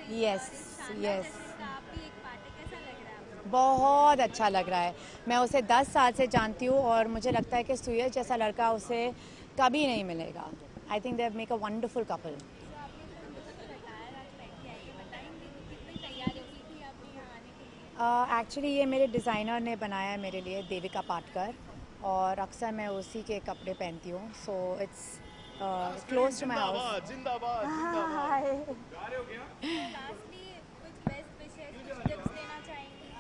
Yes yes. बहुत अच्छा लग रहा है. मैं उसे 10 साल से जानती हूँ और मुझे लगता है कि सुयश जैसा लड़का उसे कभी नहीं मिलेगा. आई think they make a wonderful couple. Actually ये मेरे डिज़ाइनर ने बनाया है मेरे लिए, देविका पाटकर, और अक्सर मैं उसी के कपड़े पहनती हूँ. So it's close to my house.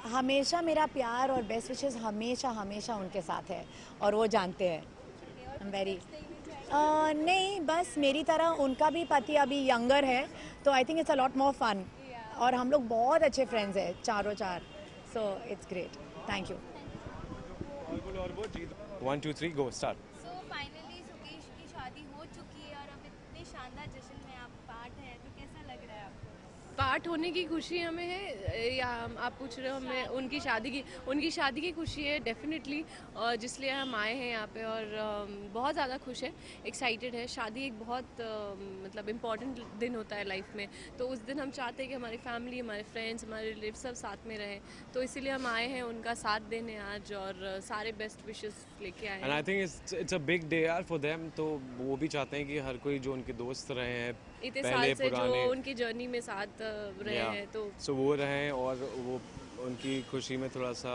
हमेशा मेरा प्यार और बेस्ट विशेस हमेशा हमेशा उनके साथ है और वो जानते हैं. आई एम वेरी नहीं, बस मेरी तरह उनका भी पति अभी यंगर है, तो I think it's a lot more fun. और हम लोग बहुत अच्छे फ्रेंड्स हैं, चारों चार. So it's great. Thank you. 1 2 3 go start. Finally Sukesh की शादी हो चुकी है और अब इतने शानदार जश्न में आप पार्ट हैं, तो कैसा लग रहा है आपको? पार्ट होने की खुशी हमें है, या आप पूछ रहे हो हमें उनकी शादी की खुशी है डेफिनेटली, और जिसलिए हम आए हैं यहाँ पे और बहुत ज़्यादा खुश है, एक्साइटेड है. शादी एक बहुत मतलब इम्पॉर्टेंट दिन होता है लाइफ में, तो उस दिन हम चाहते हैं कि हमारी फैमिली, हमारे फ्रेंड्स, हमारे रिलेटिव सब साथ में रहें. तो इसीलिए हम आए हैं उनका साथ देने आज और सारे बेस्ट विशेस लेके आए हैं. And I think it's a big day यार फॉर देम. तो वो भी चाहते हैं कि हर कोई जो उनके दोस्त रहे हैं इतने साल से, जो उनकी जर्नी में साथ रहे हैं, तो वो रहें और वो उनकी खुशी में थोड़ा सा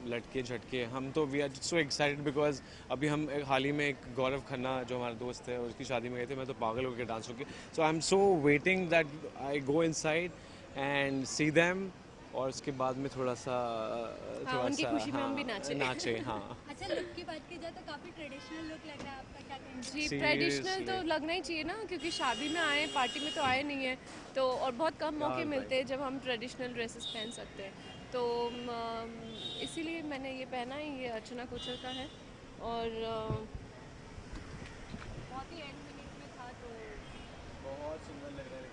लटके झटके. हम तो we are so excited because अभी हम हाल ही में एक गौरव खन्ना जो हमारा दोस्त है उसकी शादी में गए थे. मैं तो पागल होकर डांस होके. So I am so waiting that I go inside and see them, और उसके बाद में थोड़ा सा उनकी खुशी में हम भी नाचे. हाँ. अच्छा, लुक की बात की जाए तो काफी ट्रेडिशनल लुक लग रहा है आपका, क्या कहना है? जी, ट्रेडिशनल तो लगना ही चाहिए ना, क्योंकि शादी में आए, पार्टी में तो आए नहीं है, तो और बहुत कम मौके मिलते हैं जब हम ट्रेडिशनल ड्रेसेस पहन सकते हैं. तो इसीलिए मैंने ये पहना है, ये अर्चना कोचर का है और बहुत ही एंड मिनट में था तो बहुत सुंदर लग रहा है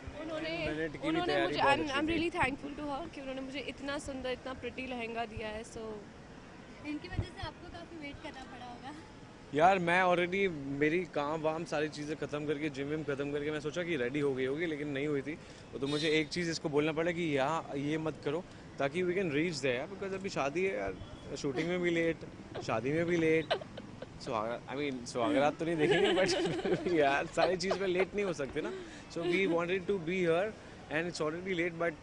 उन्होंने मुझे I am really thankful to her कि उन्होंने मुझे इतना सुंदर इतना प्रिटी लहंगा दिया है। सो इनकी वजह से आपको काफ़ी वेट करना पड़ा होगा। यार मैं ऑलरेडी मेरी काम वाम सारी चीज़ें ख़त्म करके जिम विम ख़त्म करके मैं सोचा कि रेडी हो गई होगी, लेकिन नहीं हुई थी। तो मुझे एक चीज़ इसको बोलना पड़ा कि यहाँ ये मत करो ताकि we can reach there, because अभी शादी है यार, शूटिंग में भी लेट, शादी में भी लेट। स्वागरात तो नहीं देखेंगे बट यार सारी चीज़ में लेट नहीं हो सकते ना। So we wanted to be here and it's already late, but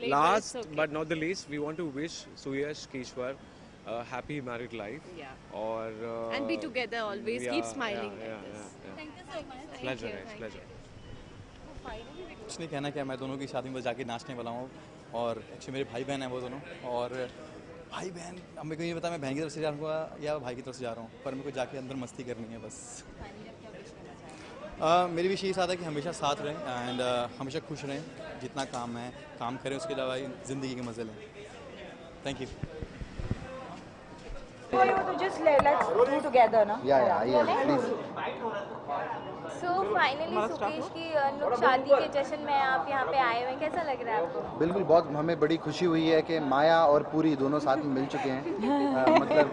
last but not the least we want to wish Suyash Kishwar happy married life. और and be together always, keep smiling. Thank you so much. Pleasure. कुछ नहीं कहना क्या, मैं दोनों की शादी में जाके नाचने वाला हूँ और एक्चुअली मेरे भाई बहन हैं वो दोनों, और भाई बहन अब मेरे को ये पता मैं बहन की तरफ से जा रहा हूँ या भाई की तरफ से जा रहा हूँ, पर मेरे को जाके अंदर मस्ती करनी है बस। मेरी विश यही साथ है कि हमेशा साथ रहें एंड हमेशा खुश रहें, जितना काम है काम करें, उसके अलावा ज़िंदगी के मज़े लें। Thank you. To just let's do together, na? Yeah, please. So finally Sukesh की लोग शादी के जश्न में आप यहाँ पे आए हुए हैं, कैसा लग रहा है आपको? बिल्कुल, बहुत हमें बड़ी खुशी हुई है कि माया और पूरी दोनों साथ में मिल चुके हैं। मतलब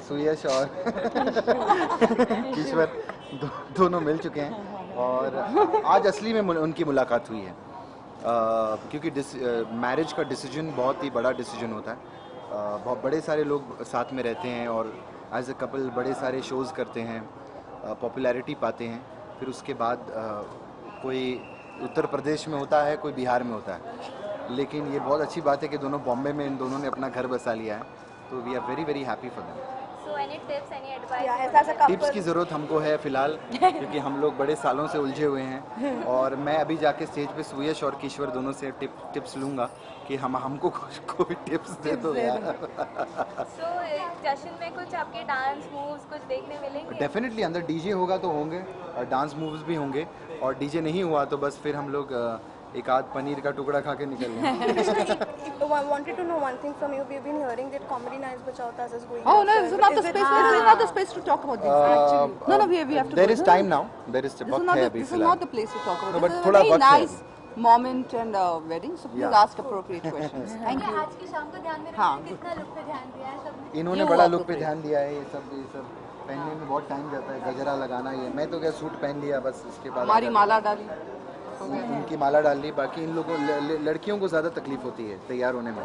सुयश और ईश्वर दोनों मिल चुके हैं और आज असली में उनकी मुलाकात हुई है, क्योंकि मैरिज का डिसीजन बहुत ही बड़ा डिसीजन होता है। बहुत बड़े सारे लोग साथ में रहते हैं और एज अ कपल बड़े सारे शोज़ करते हैं, पॉपुलैरिटी पाते हैं, फिर उसके बाद कोई उत्तर प्रदेश में होता है, कोई बिहार में होता है, लेकिन ये बहुत अच्छी बात है कि दोनों बॉम्बे में इन दोनों ने अपना घर बसा लिया है, तो we are very very happy for them. So any tips, any advice? Tips की ज़रूरत हमको है फ़िलहाल, क्योंकि हम लोग बड़े सालों से उलझे हुए हैं और मैं अभी जाके स्टेज पे सुयश और कीश्वर दोनों से टिप्स लूँगा कि हमको कोई टिप्स दे दो यार। So जश्न में कुछ आपके डांस मूव्स कुछ देखने मिलेंगे? डेफिनेटली अंदर डीजे होगा तो होंगे, डांस मूव्स भी होंगे, और डीजे नहीं हुआ तो बस फिर हम लोग एक आध पनीर का टुकड़ा खा के निकल गए। I wanted to know one thing from you. We've been hearing that Comedy Nights Bachao Taz is going. Oh no, this is not the space. This is not the space to talk about this. Actually, no, we have to. There is time now. There is This is not the place to talk about. No, This but is a थोड़ा very वक्त है nice moment and wedding. So please ask appropriate questions. Thank you. आज की शाम को ध्यान में रखना, कितना लुक पे ध्यान दिया है सबने? इन्होंने बड़ा लुक पे ध्यान दिया है। ये सब पहनने में बहुत टाइम जाता है, गजरा लगाना, ये मैं तो क्या सूट पहन लिया बस, इसके बाद हमारी माला डाली, उनकी माला डाल ली। बाकी इन लोगों लड़कियों को ज़्यादा तकलीफ होती है तैयार होने में,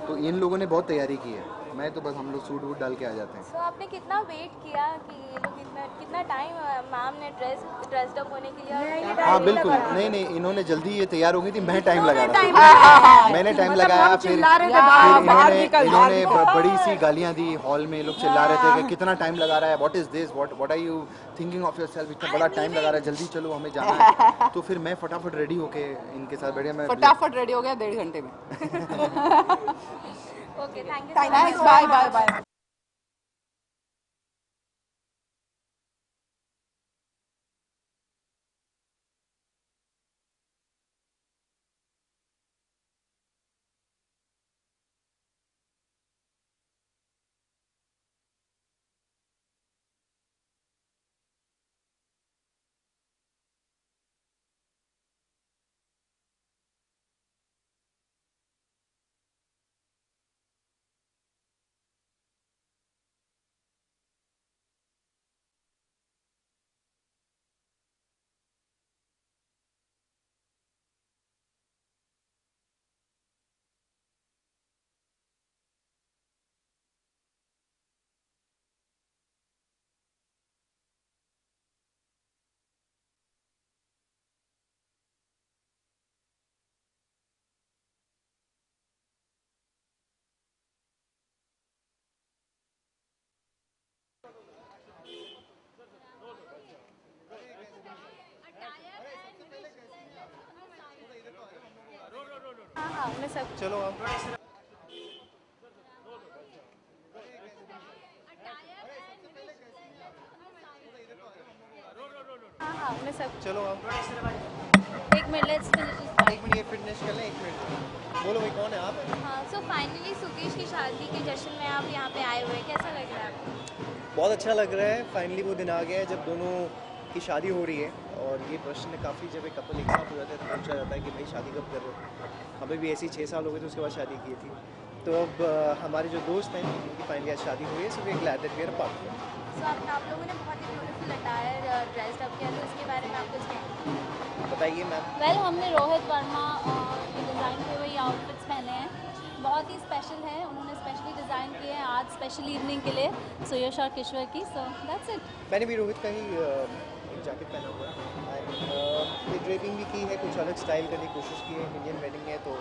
तो इन लोगों ने बहुत तैयारी की है, मैं तो बस हम लोग सूट वूट डाल के आ जाते हैं। So आपने कितना वेट किया कि ये लोग कितना टाइम मैम ने ड्रेस्ड अप होने के लिए? हाँ बिल्कुल, नहीं इन्होंने जल्दी ये तैयार हो गई थी, मैं टाइम लगा रहा था, मैंने टाइम लगाया, फिर इन्होंने बड़ी सी गालियाँ दी हॉल में, लोग चिल्ला रहे थे कि कितना टाइम लगा रहा है, what is this, what are you thinking of yourself, इतना बड़ा टाइम लगा रहा है, जल्दी चलो हमें जाना है। तो फिर मैं फटाफट रेडी होके इनके साथ बैठे, मैं फटाफट रेडी हो गया 1.5 घंटे में। Okay, thank you. Thanks, bye. हाँ, मैं सब चलो आप हाँ, मैं सब चलो आप एक मिनट लेट्स फिनिश एक मिनट ये फिटनेस कर लें, एक मिनट बोलो भाई कौन है आप? हाँ सो फाइनली सुकेश की शादी के जश्न में आप यहाँ पे आए हुए हैं, कैसा लग रहा है आपको? बहुत अच्छा लग रहा है, फाइनली वो दिन आ गया है जब दोनों की शादी हो रही है। और ये प्रश्न काफ़ी जब एक कपल एक साथ हो जाता है तो पूछा जाता है कि भाई शादी कब कर रहे हो। हमें भी ऐसी 6 साल हो गए थे, उसके बाद शादी की थी। तो अब हमारे जो दोस्त हैं उनकी फाइनली आज शादी हुई है, so we are glad that we are part. So आप लोगों ने बहुत ही ब्यूटीफुल अटायर ड्रेस्ड अप किया, तो इसके बारे में आप कुछ कहेंगे? बताइए मैम। वेल हमने रोहित वर्मा के डिज़ाइन किए हुए आउटफिट्स पहने हैं, बहुत ही स्पेशल है, उन्होंने स्पेशली डिज़ाइन किए हैं आज स्पेशल इवनिंग के लिए सुयश और किश्वर की। So that's it. मैंने भी रोहित का ही एक जैकेट पहना हुआ है एंड ये ड्रेपिंग भी की है, कुछ अलग स्टाइल करने की कोशिश की है, इंडियन वेडिंग है तो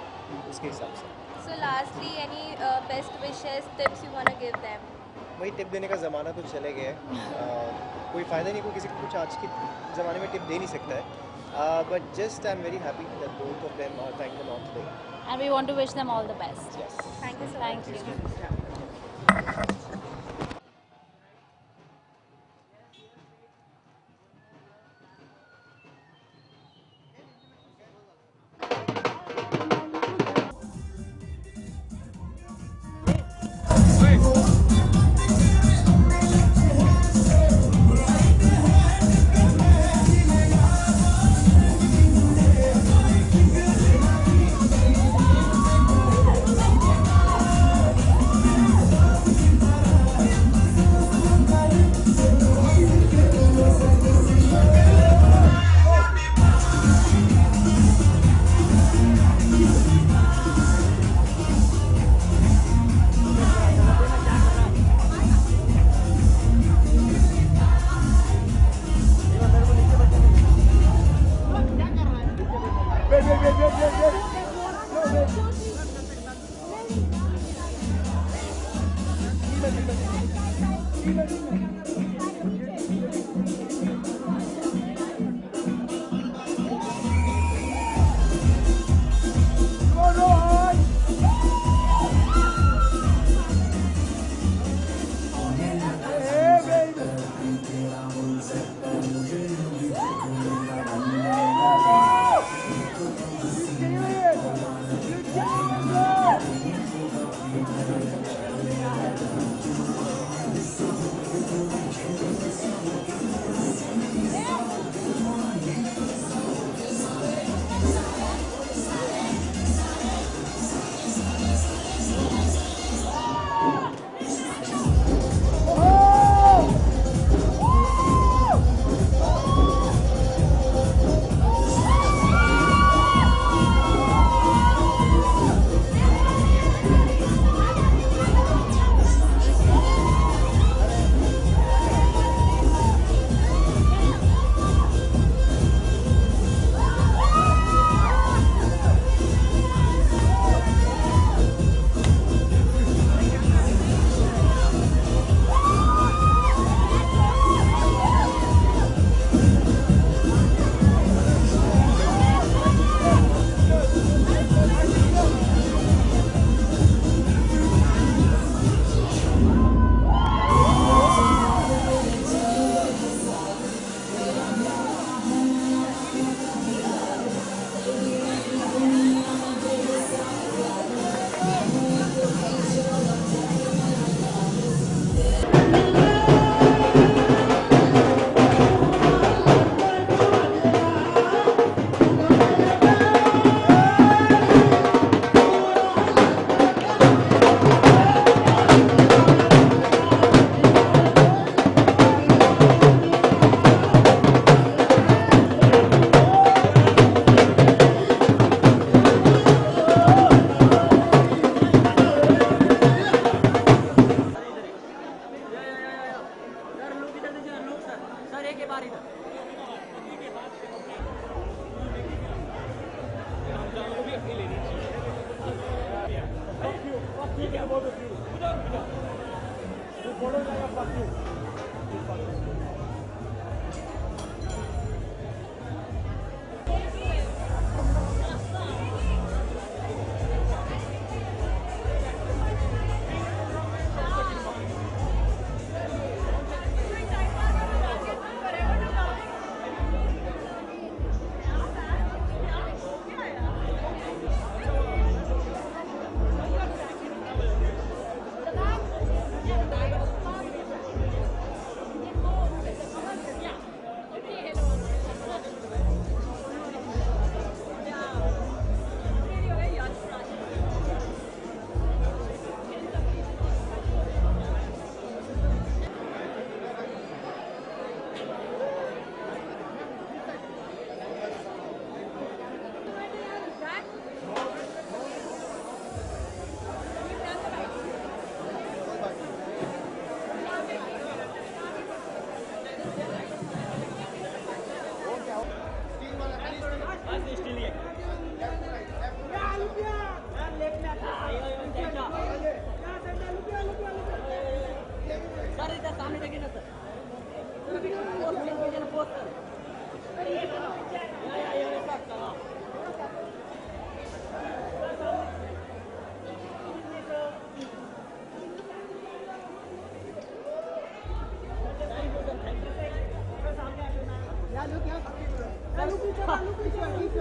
उसके हिसाब से। So lastly any best wishes tips you want to give them? वही टिप देने का ज़माना तो चले गया है, कोई फ़ायदा नहीं, कोई किसी को कुछ आज के ज़माने में टिप दे नहीं सकता है। But just I'm very happy that both of them are trying them out today. And we want to wish them all the best. Yes. Thank you so much. Thank you.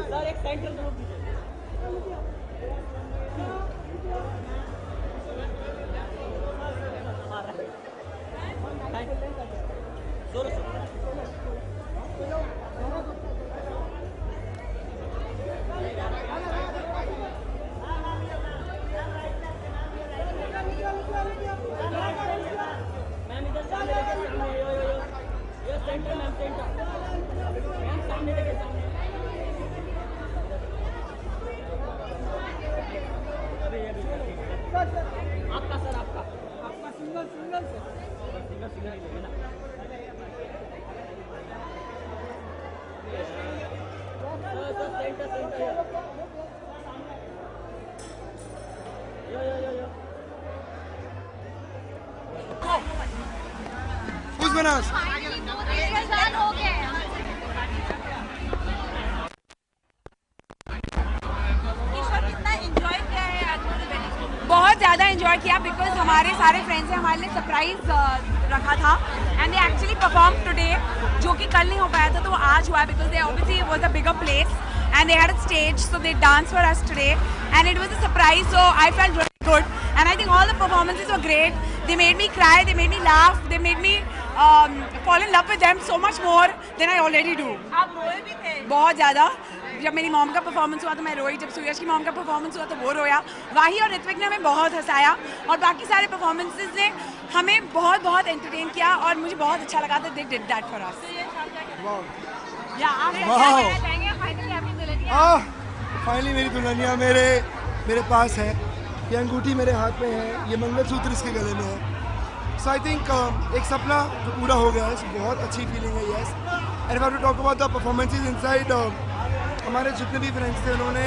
Sir एक centre group ma'am इधर centre ma'am सामने देखिए सामने आपका sir आपका single sir single ही लेना sir centre यो Who's winners? बहुत ज़्यादा एंजॉय किया बिकॉज हमारे सारे फ्रेंड्स ने हमारे लिए सरप्राइज रखा था and they actually perform today, जो कि कल नहीं हो पाया था तो वो आज हुआ because they obviously was a bigger place and they had a stage so they dance for us today and it was a surprise so I felt really good and I think all the performances were great. They made me cry, they made me laugh, they made me fall in love with them so much more than I already do. आप रोए भी थे? बहुत ज़्यादा. जब मेरी mom का performance हुआ तो मैं रोई, जब सूरज की मॉम का परफॉर्मेंस हुआ तो वो रोया. वाही और ऋत्विक ने हमें बहुत हंसाया और बाकी सारे परफॉर्मेंसेस ने हमें बहुत बहुत एंटरटेन किया और मुझे बहुत अच्छा लगा था. They did that for us. Finally मेरी दुल्हनिया मेरे पास है. ये अंगूठी मेरे हाथ में है, ये मंगलसूत्र इसके गले में है. सो आई थिंक एक सपना जो पूरा हो गया है. बहुत अच्छी फीलिंग है. Yes. And if I to talk about the performances inside, हमारे जितने भी फ्रेंड्स थे उन्होंने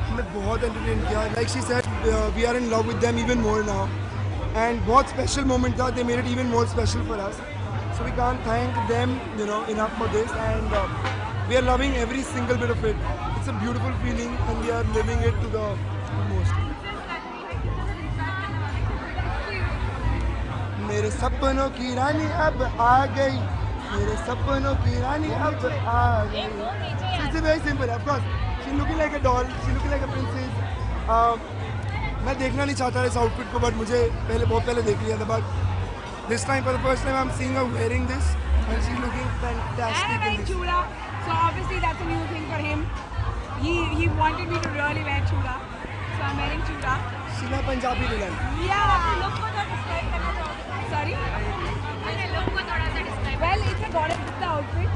हमें बहुत एंटरटेन किया. Like she said we are in love with them even more now and बहुत स्पेशल मोमेंट था. They made it even more special for us. So we can't thank them enough for this and we are loving every single bit of it. It's a beautiful feeling and we are living it to the most. मेरे सपनों की रानी अब आ गई, मेरे सपनों की रानी अब आ गई. It's very simple, of course. She's looking like a doll, she's looking like a princess. मैं देखना नहीं चाहता इस आउटफिट को, बट मुझे बहुत पहले देख लिया था. But this time for the first time I'm seeing her wearing this and she's looking fantastic. And wearing chura, so obviously that's a new thing for him. He wanted me to really wear chura, so I'm wearing chura. She's my Punjabi dulan. Yeah. Look को तो describe करना चाहोगे? Sorry? Look को थोड़ा सा describe. Well, it's a goddess the outfit,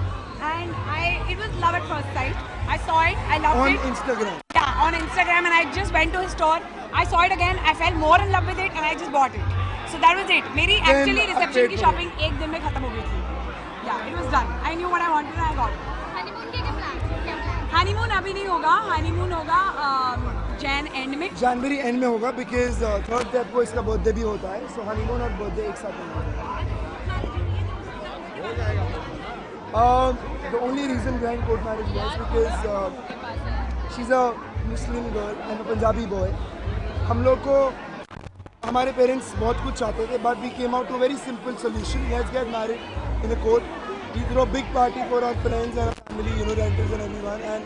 and it was love at first sight. I saw it, I loved it. On Instagram. Yeah, on Instagram, and I just went to his store. I saw it again, I fell more in love with it, and I just bought it. So that was it. मेरी actually reception की shopping एक दिन में खत्म हो गई थी. Yeah, it was done. I knew what I wanted and I got it. Honeymoon के क्या plans? Honeymoon अभी नहीं होगा. Honeymoon होगा जनवरी एंड में होगा बिकॉज 3rd Feb को इसका बर्थडे भी होता है. सो हनीमून और बर्थडे एक साथ होगा. The only reason behind court marriage was because she is a Muslim girl and a Punjabi boy. हम लोग को हमारे पेरेंट्स बहुत कुछ चाहते थे, but we came out to very simple solution. Let's get married in a court. We throw a big party for our friends and family, renters and everyone. And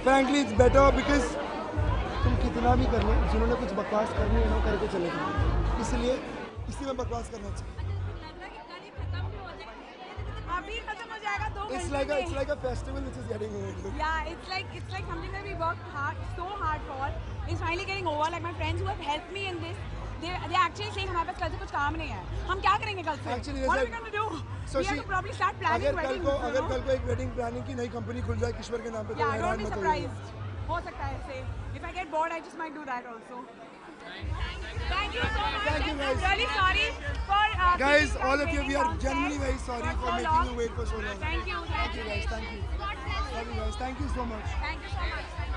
frankly it's better because तुम कितना भी कर लो, जिन्होंने कुछ बकवास करनी है ना करके चले गए. इसलिए इसी में बकवास करना चाहिए. अभी खत्म हो जाएगा 2 घंटे. It's like a festival which is getting over. Yeah, it's like something that we worked so hard for. It's finally getting over. Like my friends who have helped me in this, they actually saying हमारे पास कल से कुछ काम नहीं है. हम क्या करेंगे कल से? What are we going to do? We have to probably start planning weddings. अगर कल को एक वेडिंग प्लानिंग की नई कंपनी खुल जाए किश्वर के नाम पे, तो don't be surprised. हो सकता है ऐसे. If I get bored, I just might do that also. Thank you so much. Thank you guys. I'm really sorry for guys, all of you. We are genuinely very sorry for making you wait for so long. Thank you. Thank you guys. Thank you. Love you guys. Thank you so much. Thank you so much.